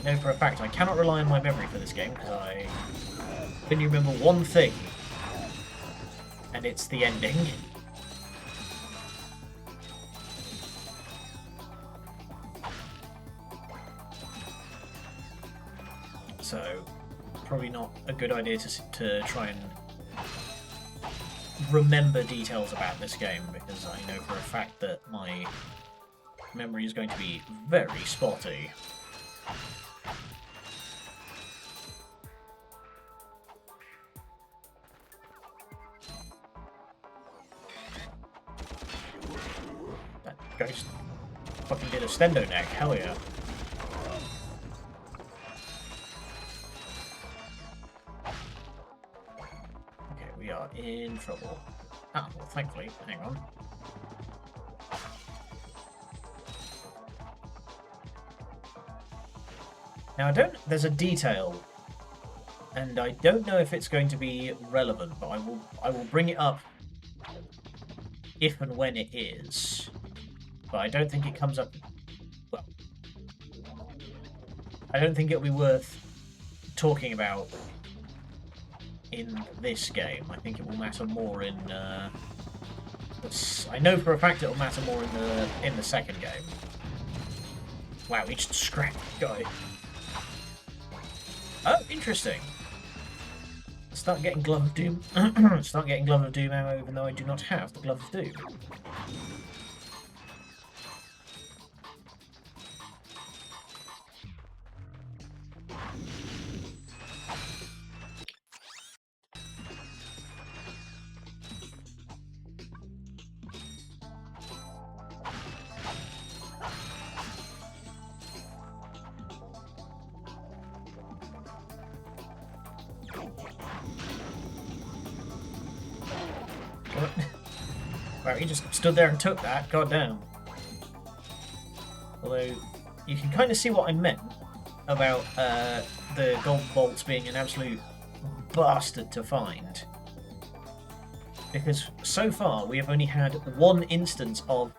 know for a fact I cannot rely on my memory for this game because I only remember one thing, and it's the ending. So, probably not a good idea to try and remember details about this game, because I know for a fact that my memory is going to be very spotty. That guy just fucking did a stendo neck, hell yeah. We are in trouble. Ah, well, thankfully. Hang on. Now, there's a detail, and I don't know if it's going to be relevant, but I will bring it up if and when it is. But I don't think it comes up... Well, I don't think it'll be worth talking about in this game. I think it will matter more in I know for a fact it will matter more in the second game. Wow, he just scrapped the guy. Oh, interesting. Start getting Glove of Doom. Start getting Glove of Doom ammo, even though I do not have the Glove of Doom. Wow, he just stood there and took that. God damn. Although, you can kind of see what I meant about the gold bolts being an absolute bastard to find. Because so far, we have only had one instance of,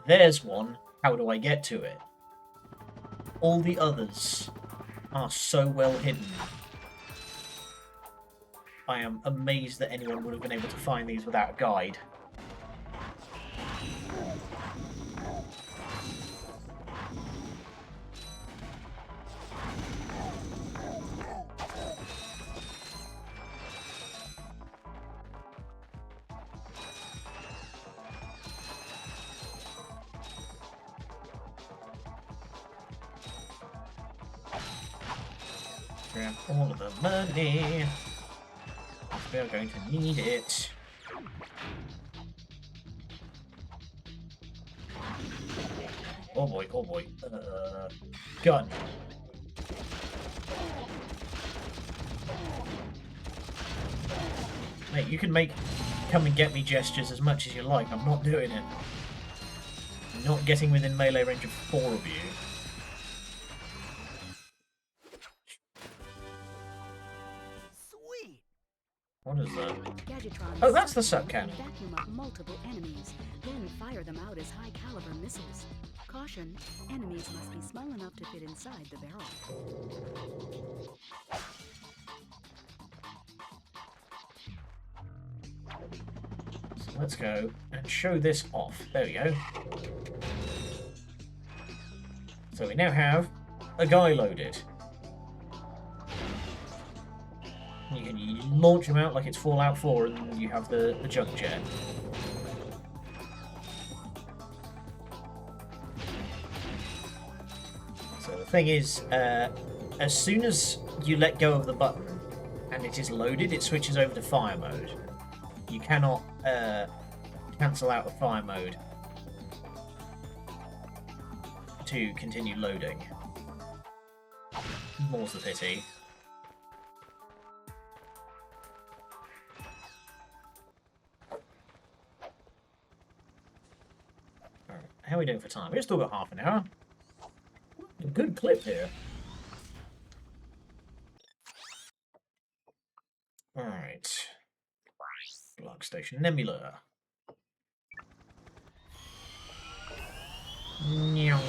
there's one, how do I get to it? All the others are so well hidden. I am amazed that anyone would have been able to find these without a guide. Grab all of the money. We are going to need it. Oh boy, oh boy. Gun. Mate, you can make come and get me gestures as much as you like. I'm not doing it. I'm not getting within melee range of 4 of you. Sweet. What is that? Gadgetrons Oh, that's the suck sub-cannon. and vacuum up multiple enemies, then fire them out as high-caliber missiles. Caution, enemies must be small enough to fit inside the barrel. So let's go and show this off. There we go. So we now have a guy loaded. You can launch him out like it's Fallout 4 and you have the junk jet. So the thing is, as soon as you let go of the button and it is loaded, it switches over to fire mode. You cannot cancel out of fire mode to continue loading. More's the pity. Alright, how are we doing for time? We've still got half an hour. A good clip here. Alright. Block Station Nebula. Meow.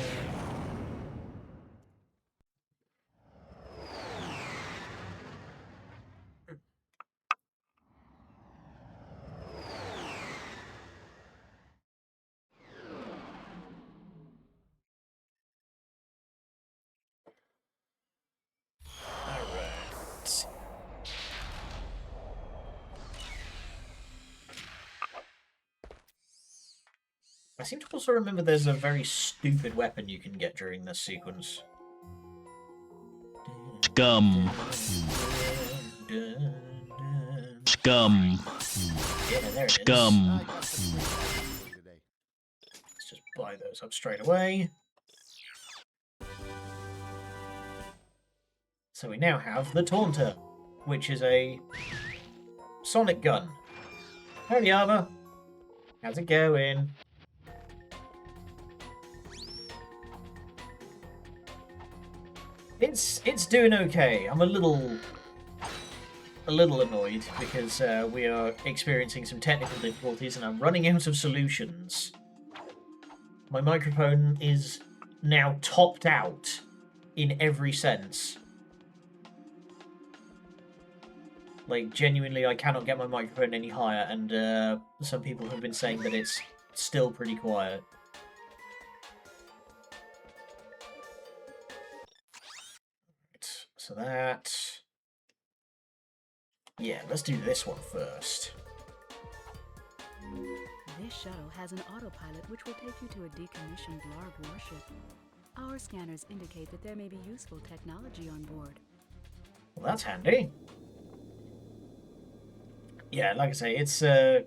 Alright. I seem to also remember there's a very stupid weapon you can get during this sequence. Scum. Scum. Yeah, there it is. Scum. Let's just buy those up straight away. So we now have the Taunter, which is a sonic gun. Howdy, Armor. How's it going? It's doing okay. I'm a little annoyed because we are experiencing some technical difficulties and I'm running out of solutions. My microphone is now topped out in every sense. Like, genuinely, I cannot get my microphone any higher, and some people have been saying that it's still pretty quiet. Right, so that... Yeah, let's do this one first. This shuttle has an autopilot which will take you to a decommissioned Blarg warship. Our scanners indicate that there may be useful technology on board. Well, that's handy. Yeah, like I say, it's I'm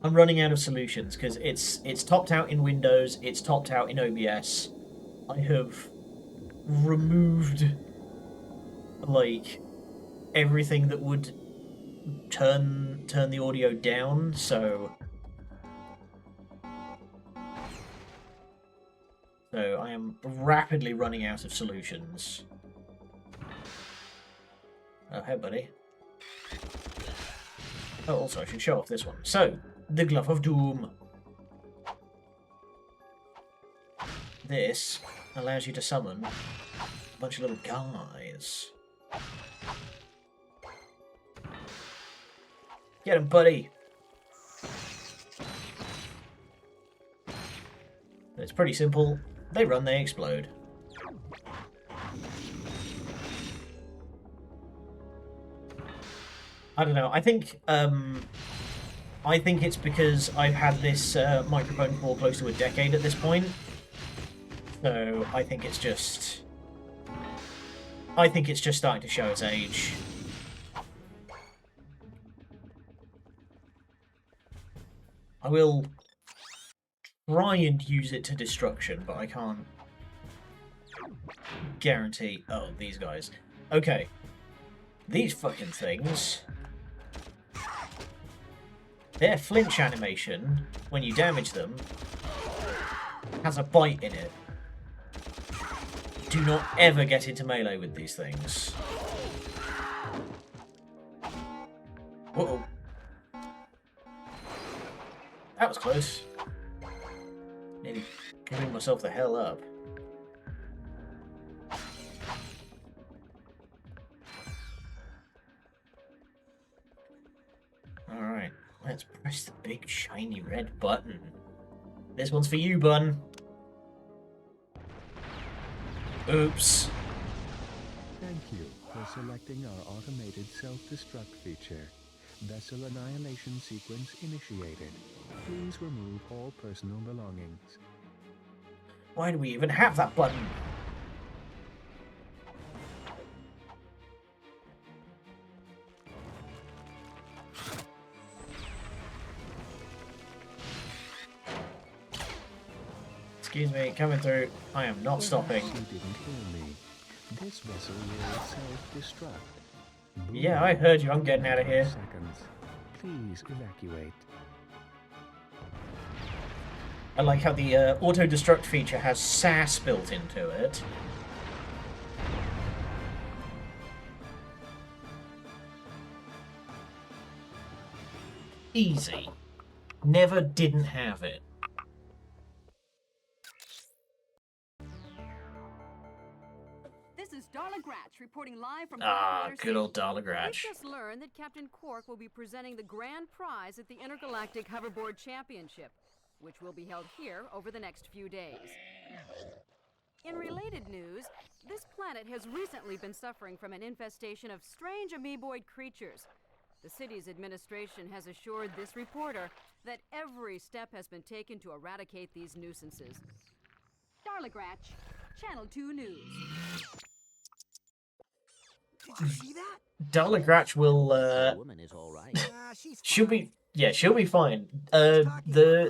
running out of solutions because it's topped out in Windows, it's topped out in OBS. I have removed like everything that would turn the audio down, so I am rapidly running out of solutions. Oh, hey, buddy. Oh, also, I should show off this one. So, the Glove of Doom. This allows you to summon a bunch of little guys. Get him, buddy! It's pretty simple. They run, they explode. I don't know. I think it's because I've had this microphone for close to a decade at this point. So I think it's just I think it's just starting to show its age. I will try and use it to destruction, but I can't guarantee... Oh, these guys. Okay. These fucking things... Their flinch animation, when you damage them, has a bite in it. Do not ever get into melee with these things. Uh-oh. That was close. Nearly giving myself the hell up. Alright, let's press the big shiny red button. This one's for you, Bun. Oops. Thank you for selecting our automated self-destruct feature. Vessel annihilation sequence initiated. Please remove all personal belongings. Why do we even have that button? Excuse me, coming through. I am not stopping. You didn't hear me. This vessel will self-destruct. Yeah, I heard you. I'm getting out of here. Seconds. Please evacuate. I like how the auto-destruct feature has SAS built into it. Easy. Never didn't have it. This is Darla Gratch reporting live from Good old Darla We Gratch. just learned that Captain Quark will be presenting the grand prize at the Intergalactic Hoverboard Championship, which will be held here over the next few days. In related news, this planet has recently been suffering from an infestation of strange amoeboid creatures. The city's administration has assured this reporter that every step has been taken to eradicate these nuisances. Darla Gratch, Channel 2 News. Did you see that? Darla Gratch will, woman is all right. she'll be fine. There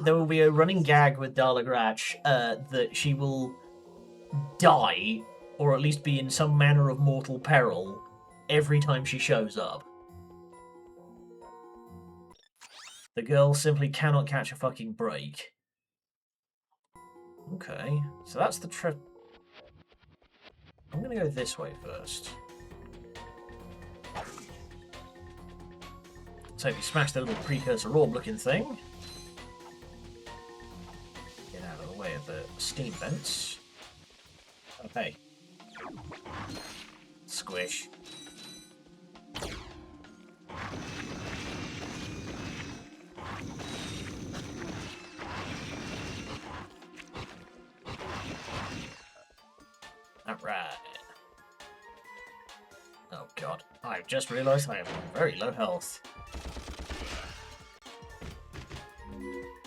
will be a running gag with Darla Gratch, that she will die, or at least be in some manner of mortal peril, every time she shows up. The girl simply cannot catch a fucking break. Okay, so that's the trip. I'm gonna go this way first. So if you smash the little precursor orb looking thing, get out of the way of the steam vents. Okay. Squish. Alright. Oh god, I've just realised I have very low health.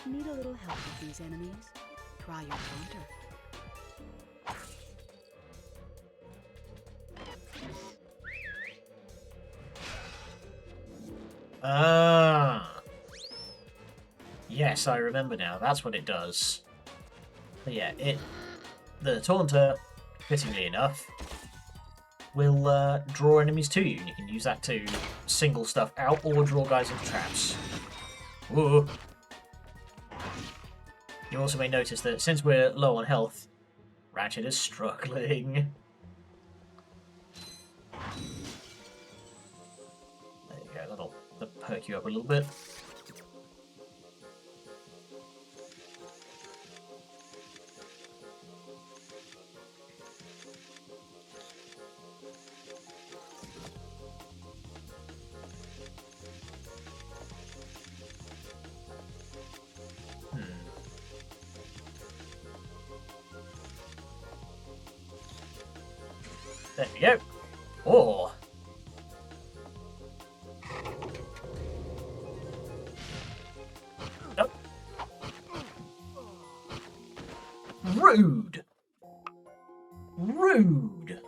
Need a little help with these enemies? Try your counter. Ah. Yes, I remember now. That's what it does. But yeah, the taunter, fittingly enough, will draw enemies to you. You can use that to single stuff out or draw guys into traps. Whoa. You also may notice that since we're low on health, Ratchet is struggling. There you go, that'll perk you up a little bit. There we go. Oh. Oh. Rude. Rude.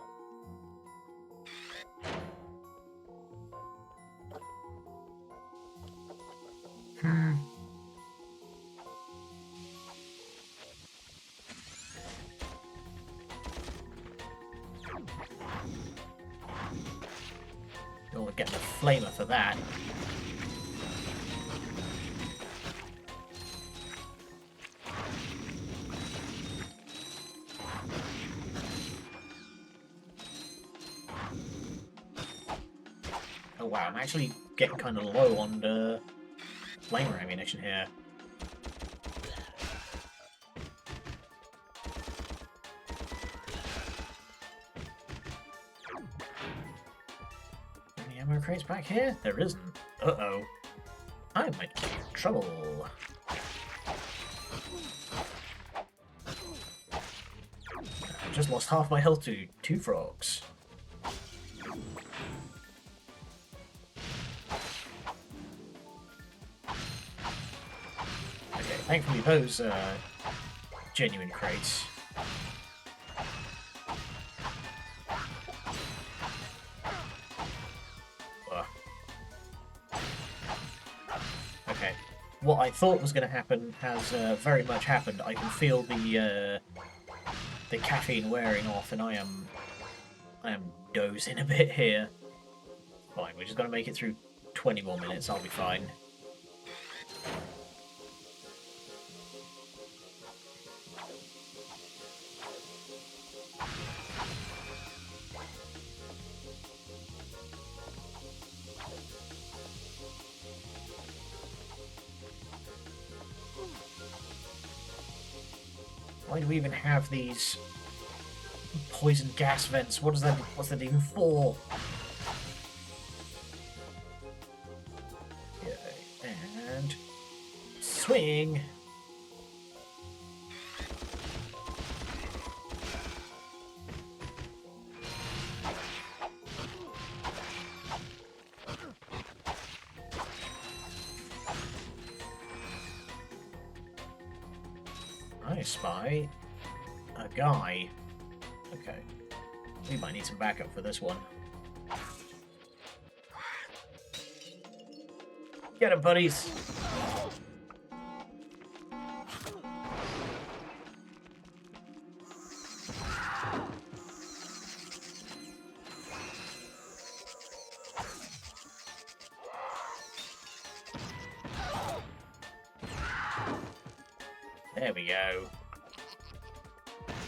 getting a flamer for that. Oh wow, I'm actually getting kind of low on the flamer ammunition here. Any ammo crates back here? There isn't. Uh-oh. I might get in trouble. I just lost half my health to 2 frogs. Okay, thankfully those genuine crates. Okay, what I thought was going to happen has very much happened. I can feel the caffeine wearing off, and I am dozing a bit here. Fine, we're just going to make it through 20 more minutes. I'll be fine. Why do we even have these poison gas vents? What's that even for? Okay, and swing. I spy a guy. Okay. We might need some backup for this one. Get him, buddies! There we go.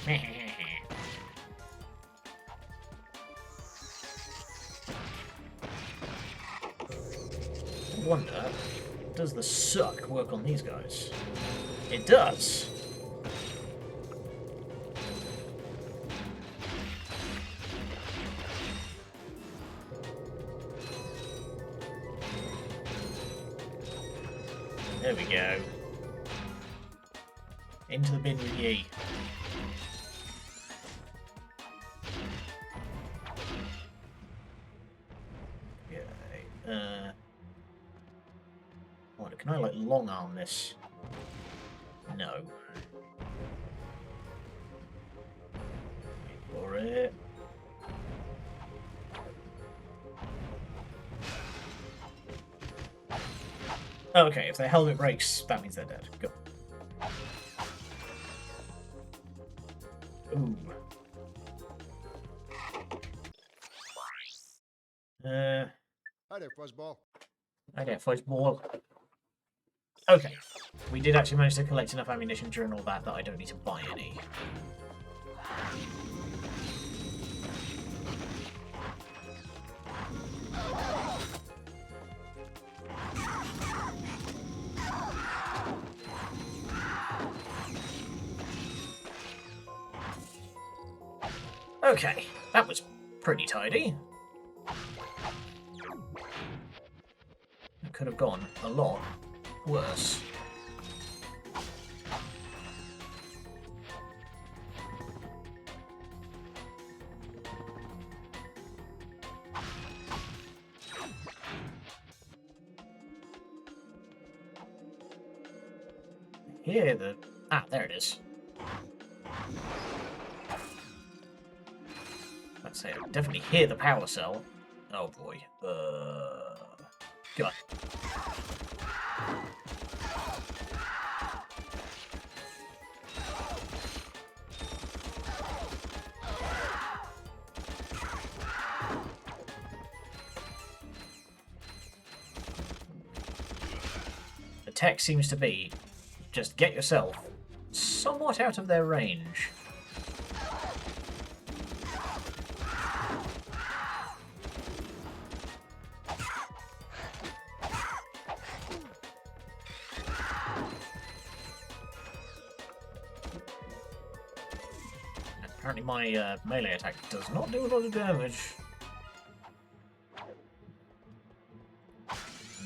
I wonder, does the suck work on these guys? It does. There we go. Into the bin with ye. Okay. What, can I like long arm this? No. Wait for it. Okay, if their helmet breaks, that means they're dead. Go. Ooh. Hi there, Fuzzball. Hi there, Fuzzball. Okay. We did actually manage to collect enough ammunition during all that I don't need to buy any. Okay, that was pretty tidy. It could have gone a lot worse. Here, there it is. I'd say I definitely hear the power cell. Oh boy. God. tech seems to be just get yourself somewhat out of their range. Apparently my melee attack does not do a lot of damage.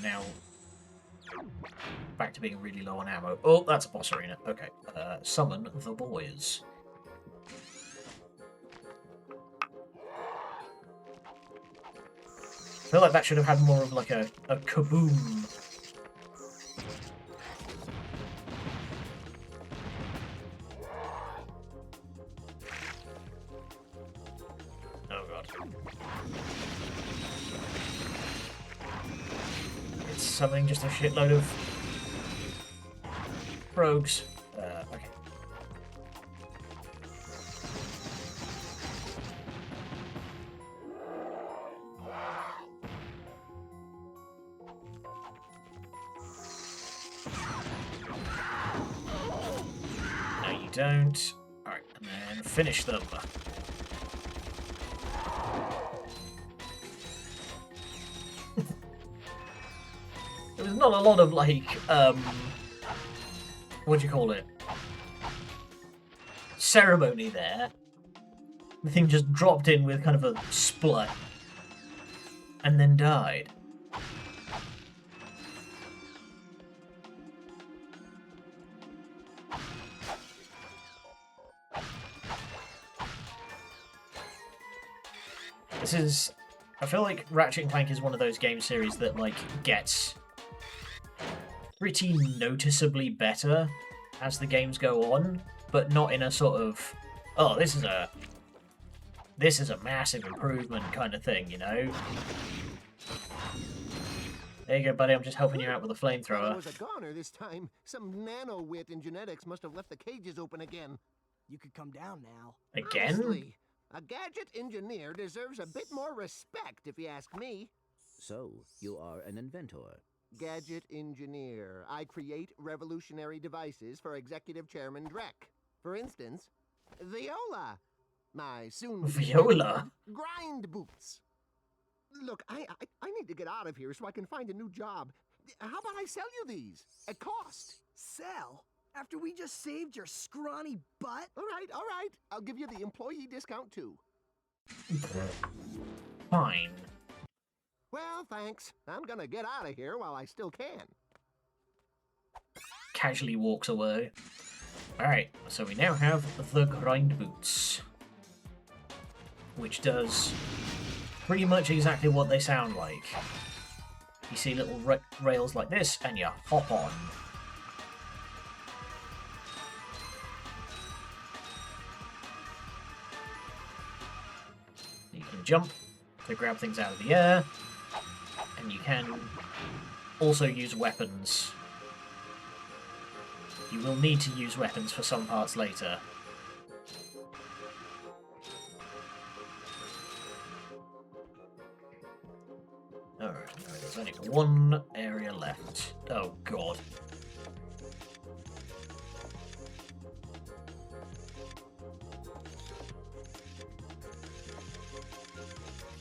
Now, back to being really low on ammo. Oh, that's a boss arena. Okay, summon the boys. I feel like that should have had more of like a kaboom. Oh god. It's summoning just a shitload of rogues. Okay. No, you don't. Alright, and then finish them. There was not a lot of, like, what do you call it? Ceremony there. The thing just dropped in with kind of a splut. And then died. This is... I feel like Ratchet and Clank is one of those game series that, like, gets pretty noticeably better as the games go on, but not in a sort of, oh, this is a massive improvement kind of thing, you know? There you go, buddy, I'm just helping you out with a flamethrower. It was a goner this time. Some nano-wit in genetics must have left the cages open again. You could come down now. Again? Honestly, a gadget engineer deserves a bit more respect, if you ask me. So, you are an inventor. Gadget engineer. I create revolutionary devices for Executive Chairman Drek. For instance, Viola. My soon Viola? grind boots. Look, I need to get out of here so I can find a new job. How about I sell you these at cost? Sell? After we just saved your scrawny butt? All right. I'll give you the employee discount too. Fine. Well, thanks. I'm gonna get out of here while I still can. Casually walks away. Alright, so we now have the grind boots. Which does pretty much exactly what they sound like. You see little rails like this, and you hop on. You can jump to grab things out of the air, and you can also use weapons. You will need to use weapons for some parts later. Alright, there's only one area left. Oh god.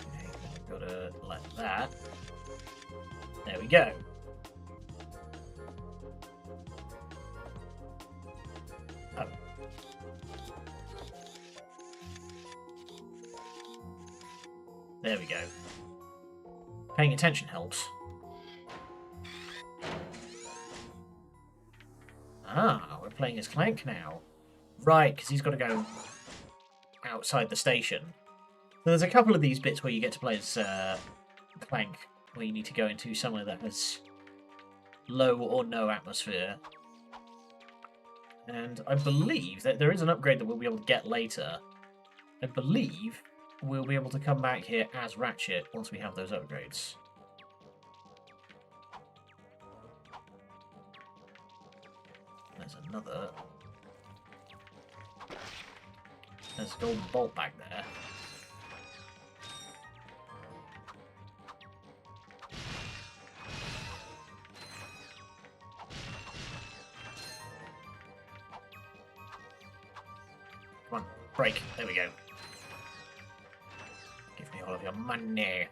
Okay, I've got to let that. There we go. Oh. There we go. Paying attention helps. Ah, we're playing as Clank now. Right, because he's got to go outside the station. So there's a couple of these bits where you get to play as Clank, where you need to go into somewhere that has low or no atmosphere. And I believe that there is an upgrade that we'll be able to get later. I believe we'll be able to come back here as Ratchet once we have those upgrades. There's another... There's a golden bolt back there. break. There we go. Give me all of your money.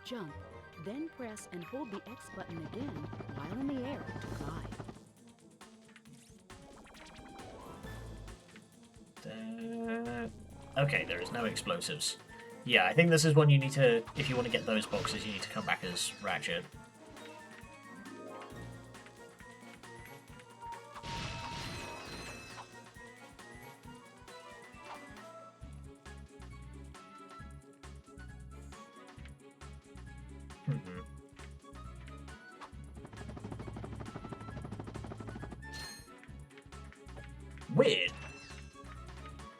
Jump, then press and hold the X button again while in the air to fly. Okay, there is no explosives. Yeah, I think this is one you need to, if you want to get those boxes, you need to come back as Ratchet. Weird.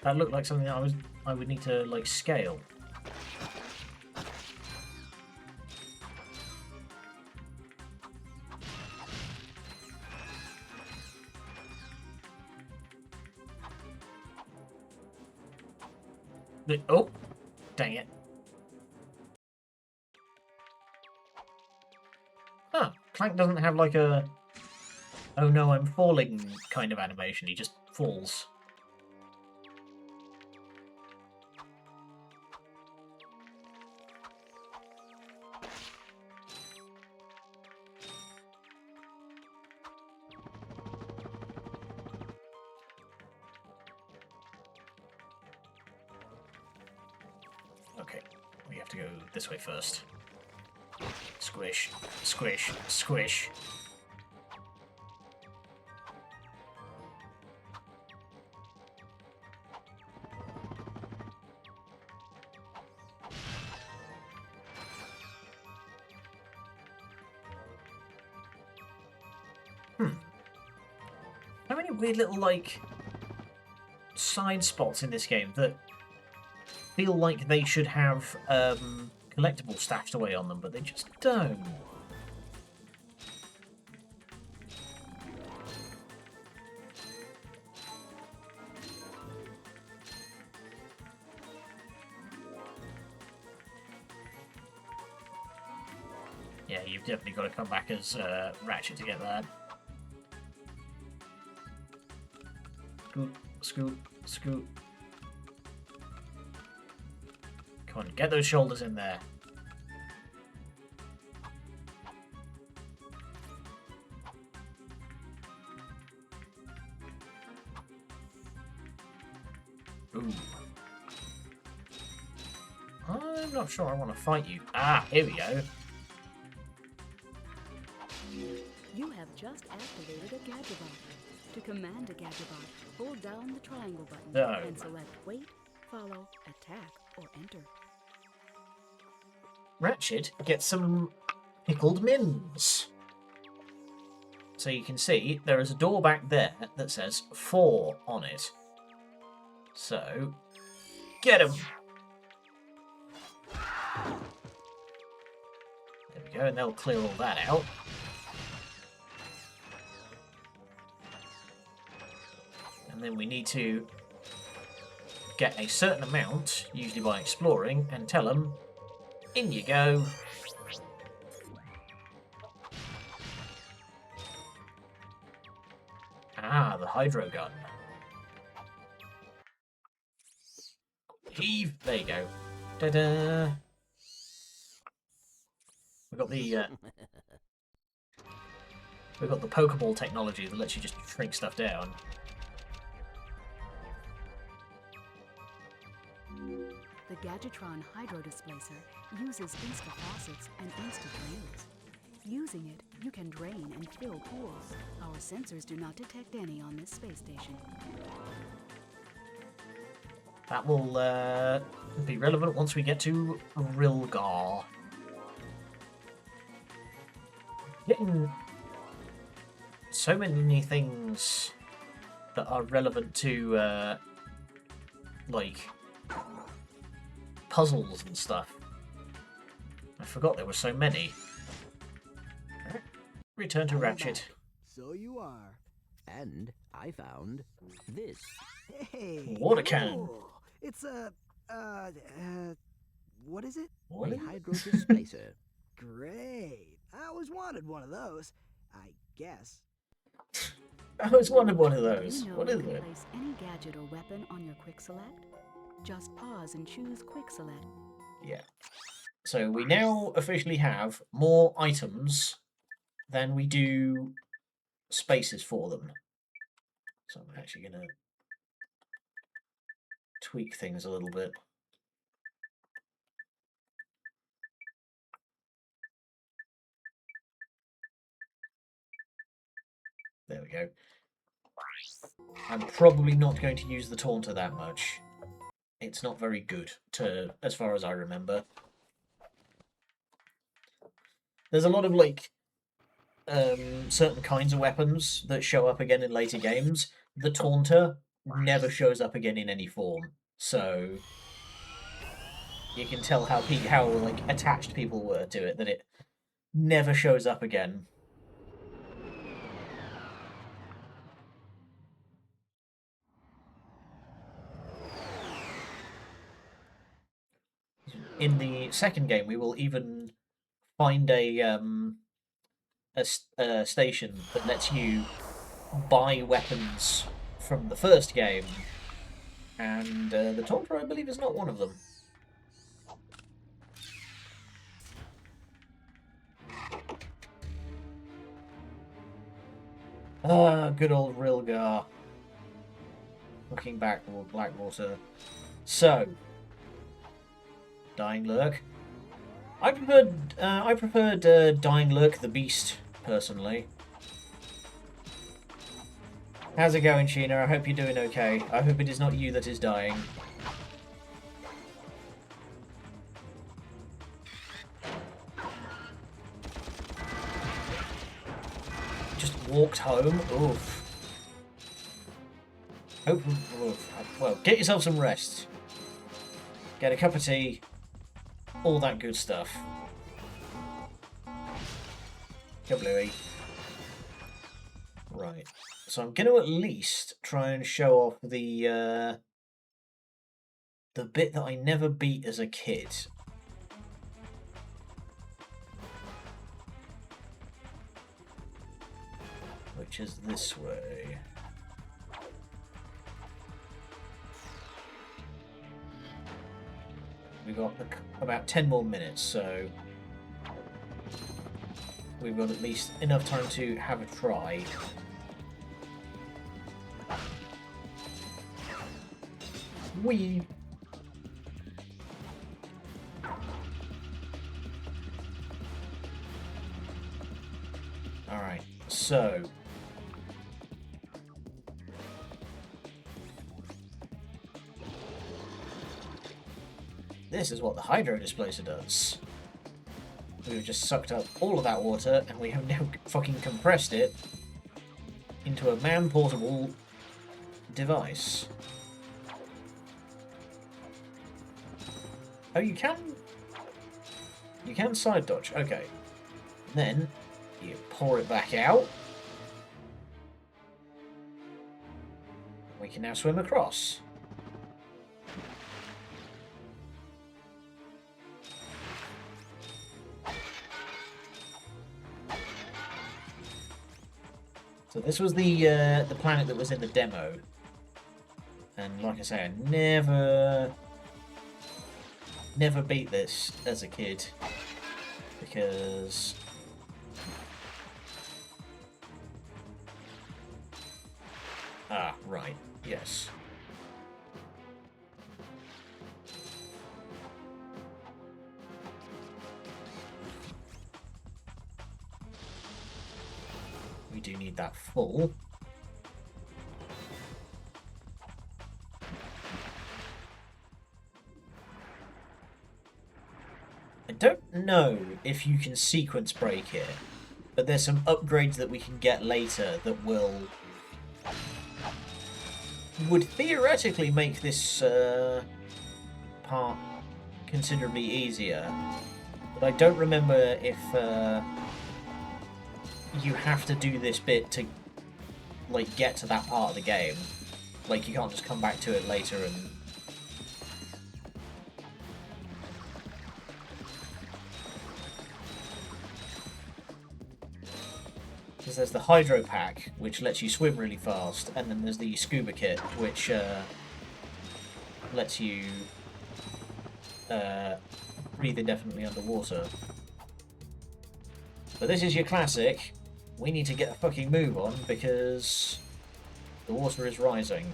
That looked like something I would need to like scale. Oh, dang it. Huh, Clank doesn't have like a oh no, I'm falling kind of animation. He just falls. Okay, we have to go this way first. Squish, squish, squish. How many weird little, like, side spots in this game that feel like they should have collectibles stashed away on them, but they just don't. Yeah, you've definitely got to come back as Ratchet to get that. Scoot, scoot, scoot. Come on, get those shoulders in there. Ooh. I'm not sure I want to fight you. Ah, here we go. You have just activated a Gadgetbot. To command a Gadgetbot, hold down the triangle button No. and select Wait, Follow, Attack, or Enter. Ratchet gets some pickled mims. So you can see there is a door back there that says 4 on it. So, get him! There we go, and they'll clear all that out. And then we need to get a certain amount, usually by exploring, and tell them, in you go. Ah, the hydro gun. Heave! There you go. Ta-da! We got the we got the Pokeball technology that lets you just shrink stuff down. The Gadgetron Hydro Displacer uses Insta-Faucets and Insta-Drains. Using it, you can drain and fill pools. Our sensors do not detect any on this space station. That will be relevant once we get to Rilgar. Getting so many things that are relevant to, like, puzzles and stuff. I forgot there were so many. Return to Ratchet. So you are. And I found this. Hey. Water cannon. Cool. It's a what is it? What? A hydro displacer. Great. I always wanted one of those. I guess. I always wanted one of those. You know What you is can it? place any gadget or weapon on your quick select. Just pause and choose quick select. Yeah. So we now officially have more items than we do spaces for them. So I'm actually going to tweak things a little bit. There we go. I'm probably not going to use the Taunter that much. It's not very good, as far as I remember. There's a lot of, like, certain kinds of weapons that show up again in later games. The Taunter never shows up again in any form, so you can tell how like attached people were to it, that it never shows up again. In the second game, we will even find a station that lets you buy weapons from the first game, and the Taunter, I believe, is not one of them. Ah, good old Rilgar. Looking back, Blackwater. So, Dying Lurk. I preferred Dying Lurk the Beast, personally. How's it going, Sheena? I hope you're doing okay. I hope it is not you that is dying. Just walked home? Oof. Well, get yourself some rest. Get a cup of tea. All that good stuff. Go Bluey. Right. So I'm going to at least try and show off the bit that I never beat as a kid. Which is this way. We've got about 10 more minutes, so we've got at least enough time to have a try. Whee! Alright, so this is what the Hydro Displacer does. We've just sucked up all of that water, and we have now fucking compressed it into a man-portable device. Oh, you can side dodge. Okay. Then you pour it back out. We can now swim across. So this was the planet that was in the demo, and like I say, I never beat this as a kid because right, yes. We do need that full. I don't know if you can sequence break it, but there's some upgrades that we can get later that would theoretically make this part considerably easier. But I don't remember if you have to do this bit to like get to that part of the game. Like you can't just come back to it later and Because there's the hydro pack, which lets you swim really fast, and then there's the scuba kit, which lets you breathe indefinitely underwater. But this is your classic. We need to get a fucking move on because the water is rising.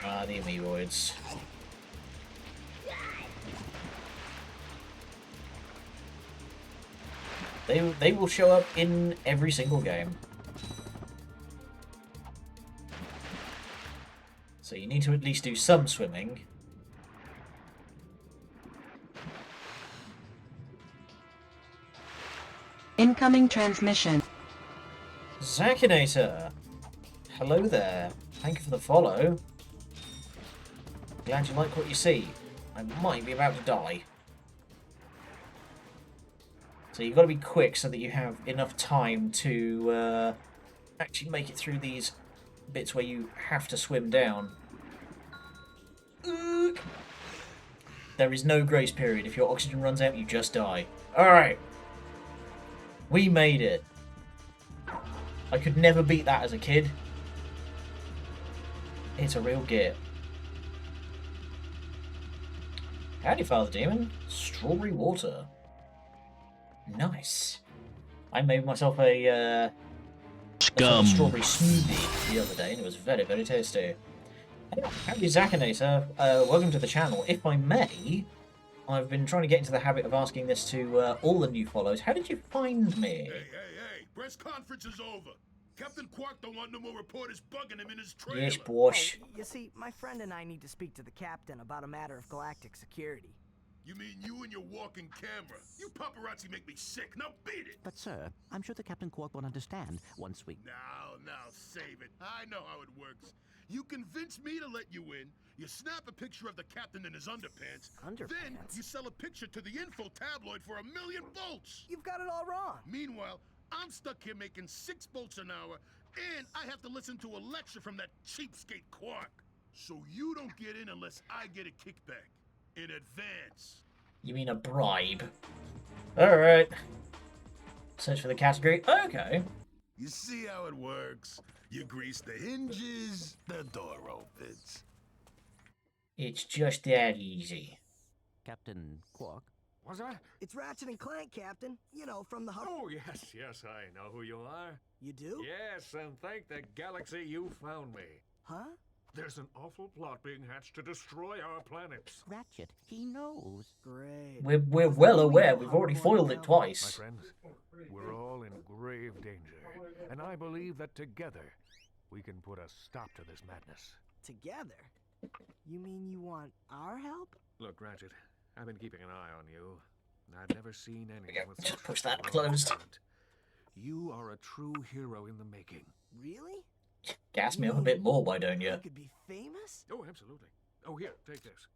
Ah, the amoeboids. They will show up in every single game. So you need to at least do some swimming. Incoming transmission. Zakinator! Hello there. Thank you for the follow. Glad you like what you see. I might be about to die. So you've got to be quick so that you have enough time to actually make it through these bits where you have to swim down. There is no grace period. If your oxygen runs out, you just die. Alright. We made it. I could never beat that as a kid. It's a real git. Howdy, Father Demon. Strawberry water. Nice. I made myself a strawberry smoothie the other day, and it was very, very tasty. Howdy, Zakinator. Welcome to the channel. If I may, I've been trying to get into the habit of asking this to all the new follows. How did you find me? Hey, press conference is over. Captain Quark don't want no more reporters bugging him in his trailer. Yes, boss. You see, my friend and I need to speak to the captain about a matter of galactic security. You mean you and your walking camera? You paparazzi make me sick. Now beat it. But, sir, I'm sure the Captain Quark will understand once we... Now, save it. I know how it works. You convince me to let you in, you snap a picture of the captain in his underpants, then you sell a picture to the info tabloid for $1 million volts. You've got it all wrong. Meanwhile, I'm stuck here making 6 volts an hour, and I have to listen to a lecture from that cheapskate Quark. So you don't get in unless I get a kickback. In advance. You mean a bribe? Alright. Search for the category. Okay. You see how it works? You grease the hinges, the door opens. It's just that easy. Captain Quark? What's that? It's Ratchet and Clank, Captain. You know, from the hub. Oh, yes, I know who you are. You do? Yes, and thank the galaxy you found me. Huh? There's an awful plot being hatched to destroy our planets. Ratchet, he knows. Great. We're well aware. We've already foiled it My twice. friends, we're all in grave danger, and I believe that together we can put a stop to this madness. Together? You mean you want our help? Look, Ratchet, I've been keeping an eye on you, and I've never seen anyone with Just such push that raw closed. talent. You are a true hero in the making. Really? Gas me up a bit more, why don't you? I could be famous? Oh, absolutely. Oh, here, take this.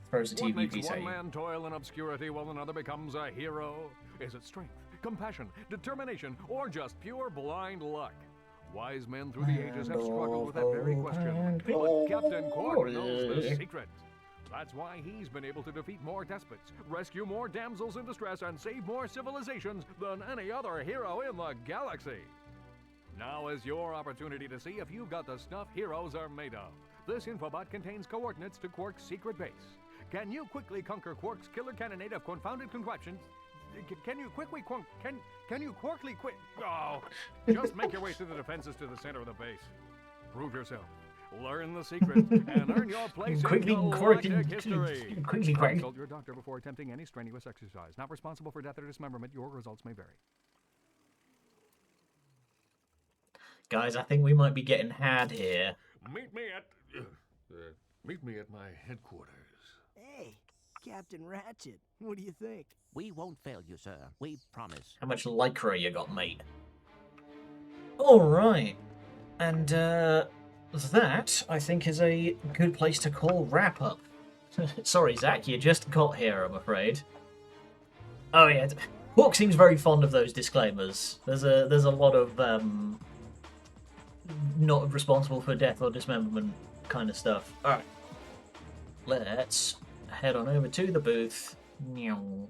Throws the What TV makes piece at one you. man toil in obscurity while another becomes a hero? Is it strength, compassion, determination, or just pure blind luck? Wise men through the ages have struggled with that very question. But Captain Quark knows the secret. That's why he's been able to defeat more despots, rescue more damsels in distress, and save more civilizations than any other hero in the galaxy. Now is your opportunity to see if you've got the stuff heroes are made of. This infobot contains coordinates to Quark's secret base. Can you quickly conquer Quark's killer cannonade of confounded contraptions? Can you quickly Oh, just make your way through the defenses to the center of the base. Prove yourself. Learn the secret and earn your place in galactic history. Consult your doctor before attempting any strenuous exercise. Not responsible for death or dismemberment. Your results may vary. Guys, I think we might be getting had here. Meet me at my headquarters. Hey, Captain Ratchet, what do you think? We won't fail you, sir. We promise. How much lycra you got, mate? Alright. And, that, I think, is a good place to call wrap up. Sorry, Zach, you just got here, I'm afraid. Oh, yeah. Hawk seems very fond of those disclaimers. There's a lot of, not responsible for death or dismemberment kind of stuff. Alright. let's head on over to the booth. Meow.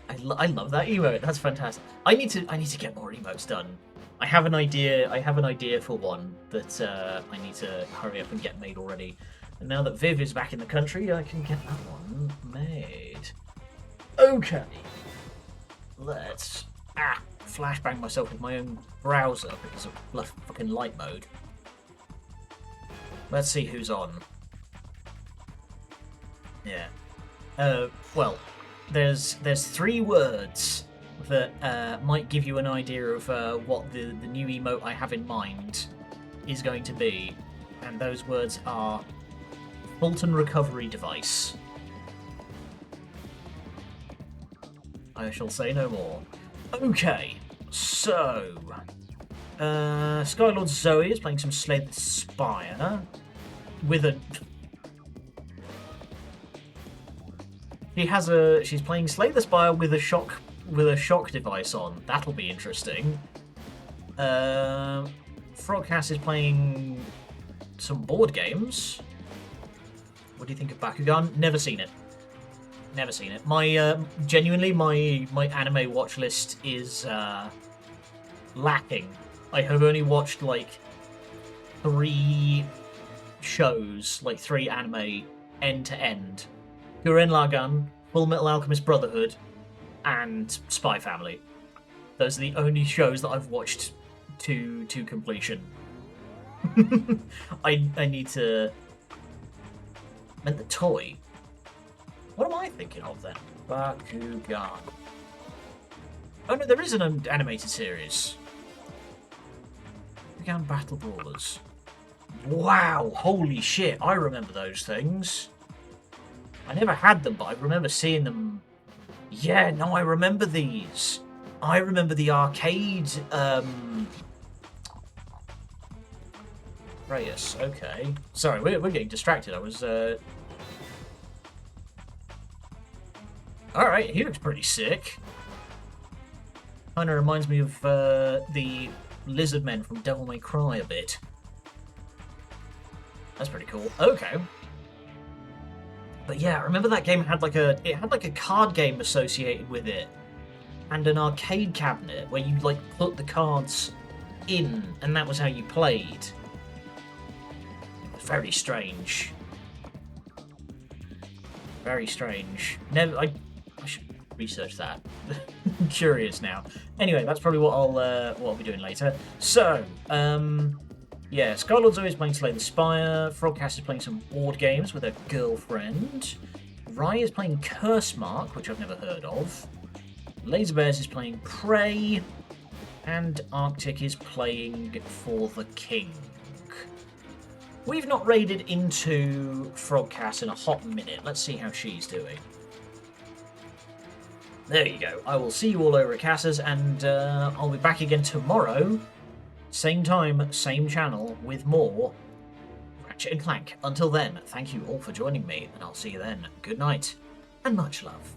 I love that emote. That's fantastic. I need to get more emotes done. I have an idea for one that I need to hurry up and get made already. And now that Viv is back in the country, I can get that one made. Okay. Let's flashbang myself with my own browser because of fucking light mode. Let's see who's on. Yeah. Well, there's 3 words that might give you an idea of what the new emote I have in mind is going to be. And those words are Fulton Recovery Device. I shall say no more. Okay, so... Skylord Zoe is playing some Slay the Spire with a... She's playing Slay the Spire with a shock device on. That'll be interesting. Frogcast is playing some board games. What do you think of Bakugan? Never seen it. Never seen it. My genuinely, my anime watch list is lacking. I have only watched like 3 shows, like 3 anime end to end. Gurren Lagann, Full Metal Alchemist Brotherhood, and Spy Family. Those are the only shows that I've watched to completion. I need to... meant the toy. What am I thinking of then? Bakugan. Oh no, there is an animated series. Bakugan Battle Brawlers. Wow, holy shit, I remember those things. I never had them, but I remember seeing them. Yeah, no, I remember these. I remember the arcade, Reyes, okay. Sorry, we're getting distracted. I was, Alright, he looks pretty sick. Kinda reminds me of, the lizard men from Devil May Cry a bit. That's pretty cool. Okay. But yeah, I remember that game had like a card game associated with it. And an arcade cabinet where you like put the cards in and that was how you played. It was very strange. Very strange. Never I should research that. I'm curious now. Anyway, that's probably what I'll be doing later. So, yeah, Skylord's always playing Slay the Spire. Frogcast is playing some board games with her girlfriend. Rye is playing Curse Mark, which I've never heard of. Laserbears is playing Prey. And Arctic is playing For the King. We've not raided into Frogcast in a hot minute. Let's see how she's doing. There you go. I will see you all over at Cass's, and I'll be back again tomorrow. Same time, same channel, with more Ratchet and Clank. Until then, thank you all for joining me, and I'll see you then. Good night, and much love.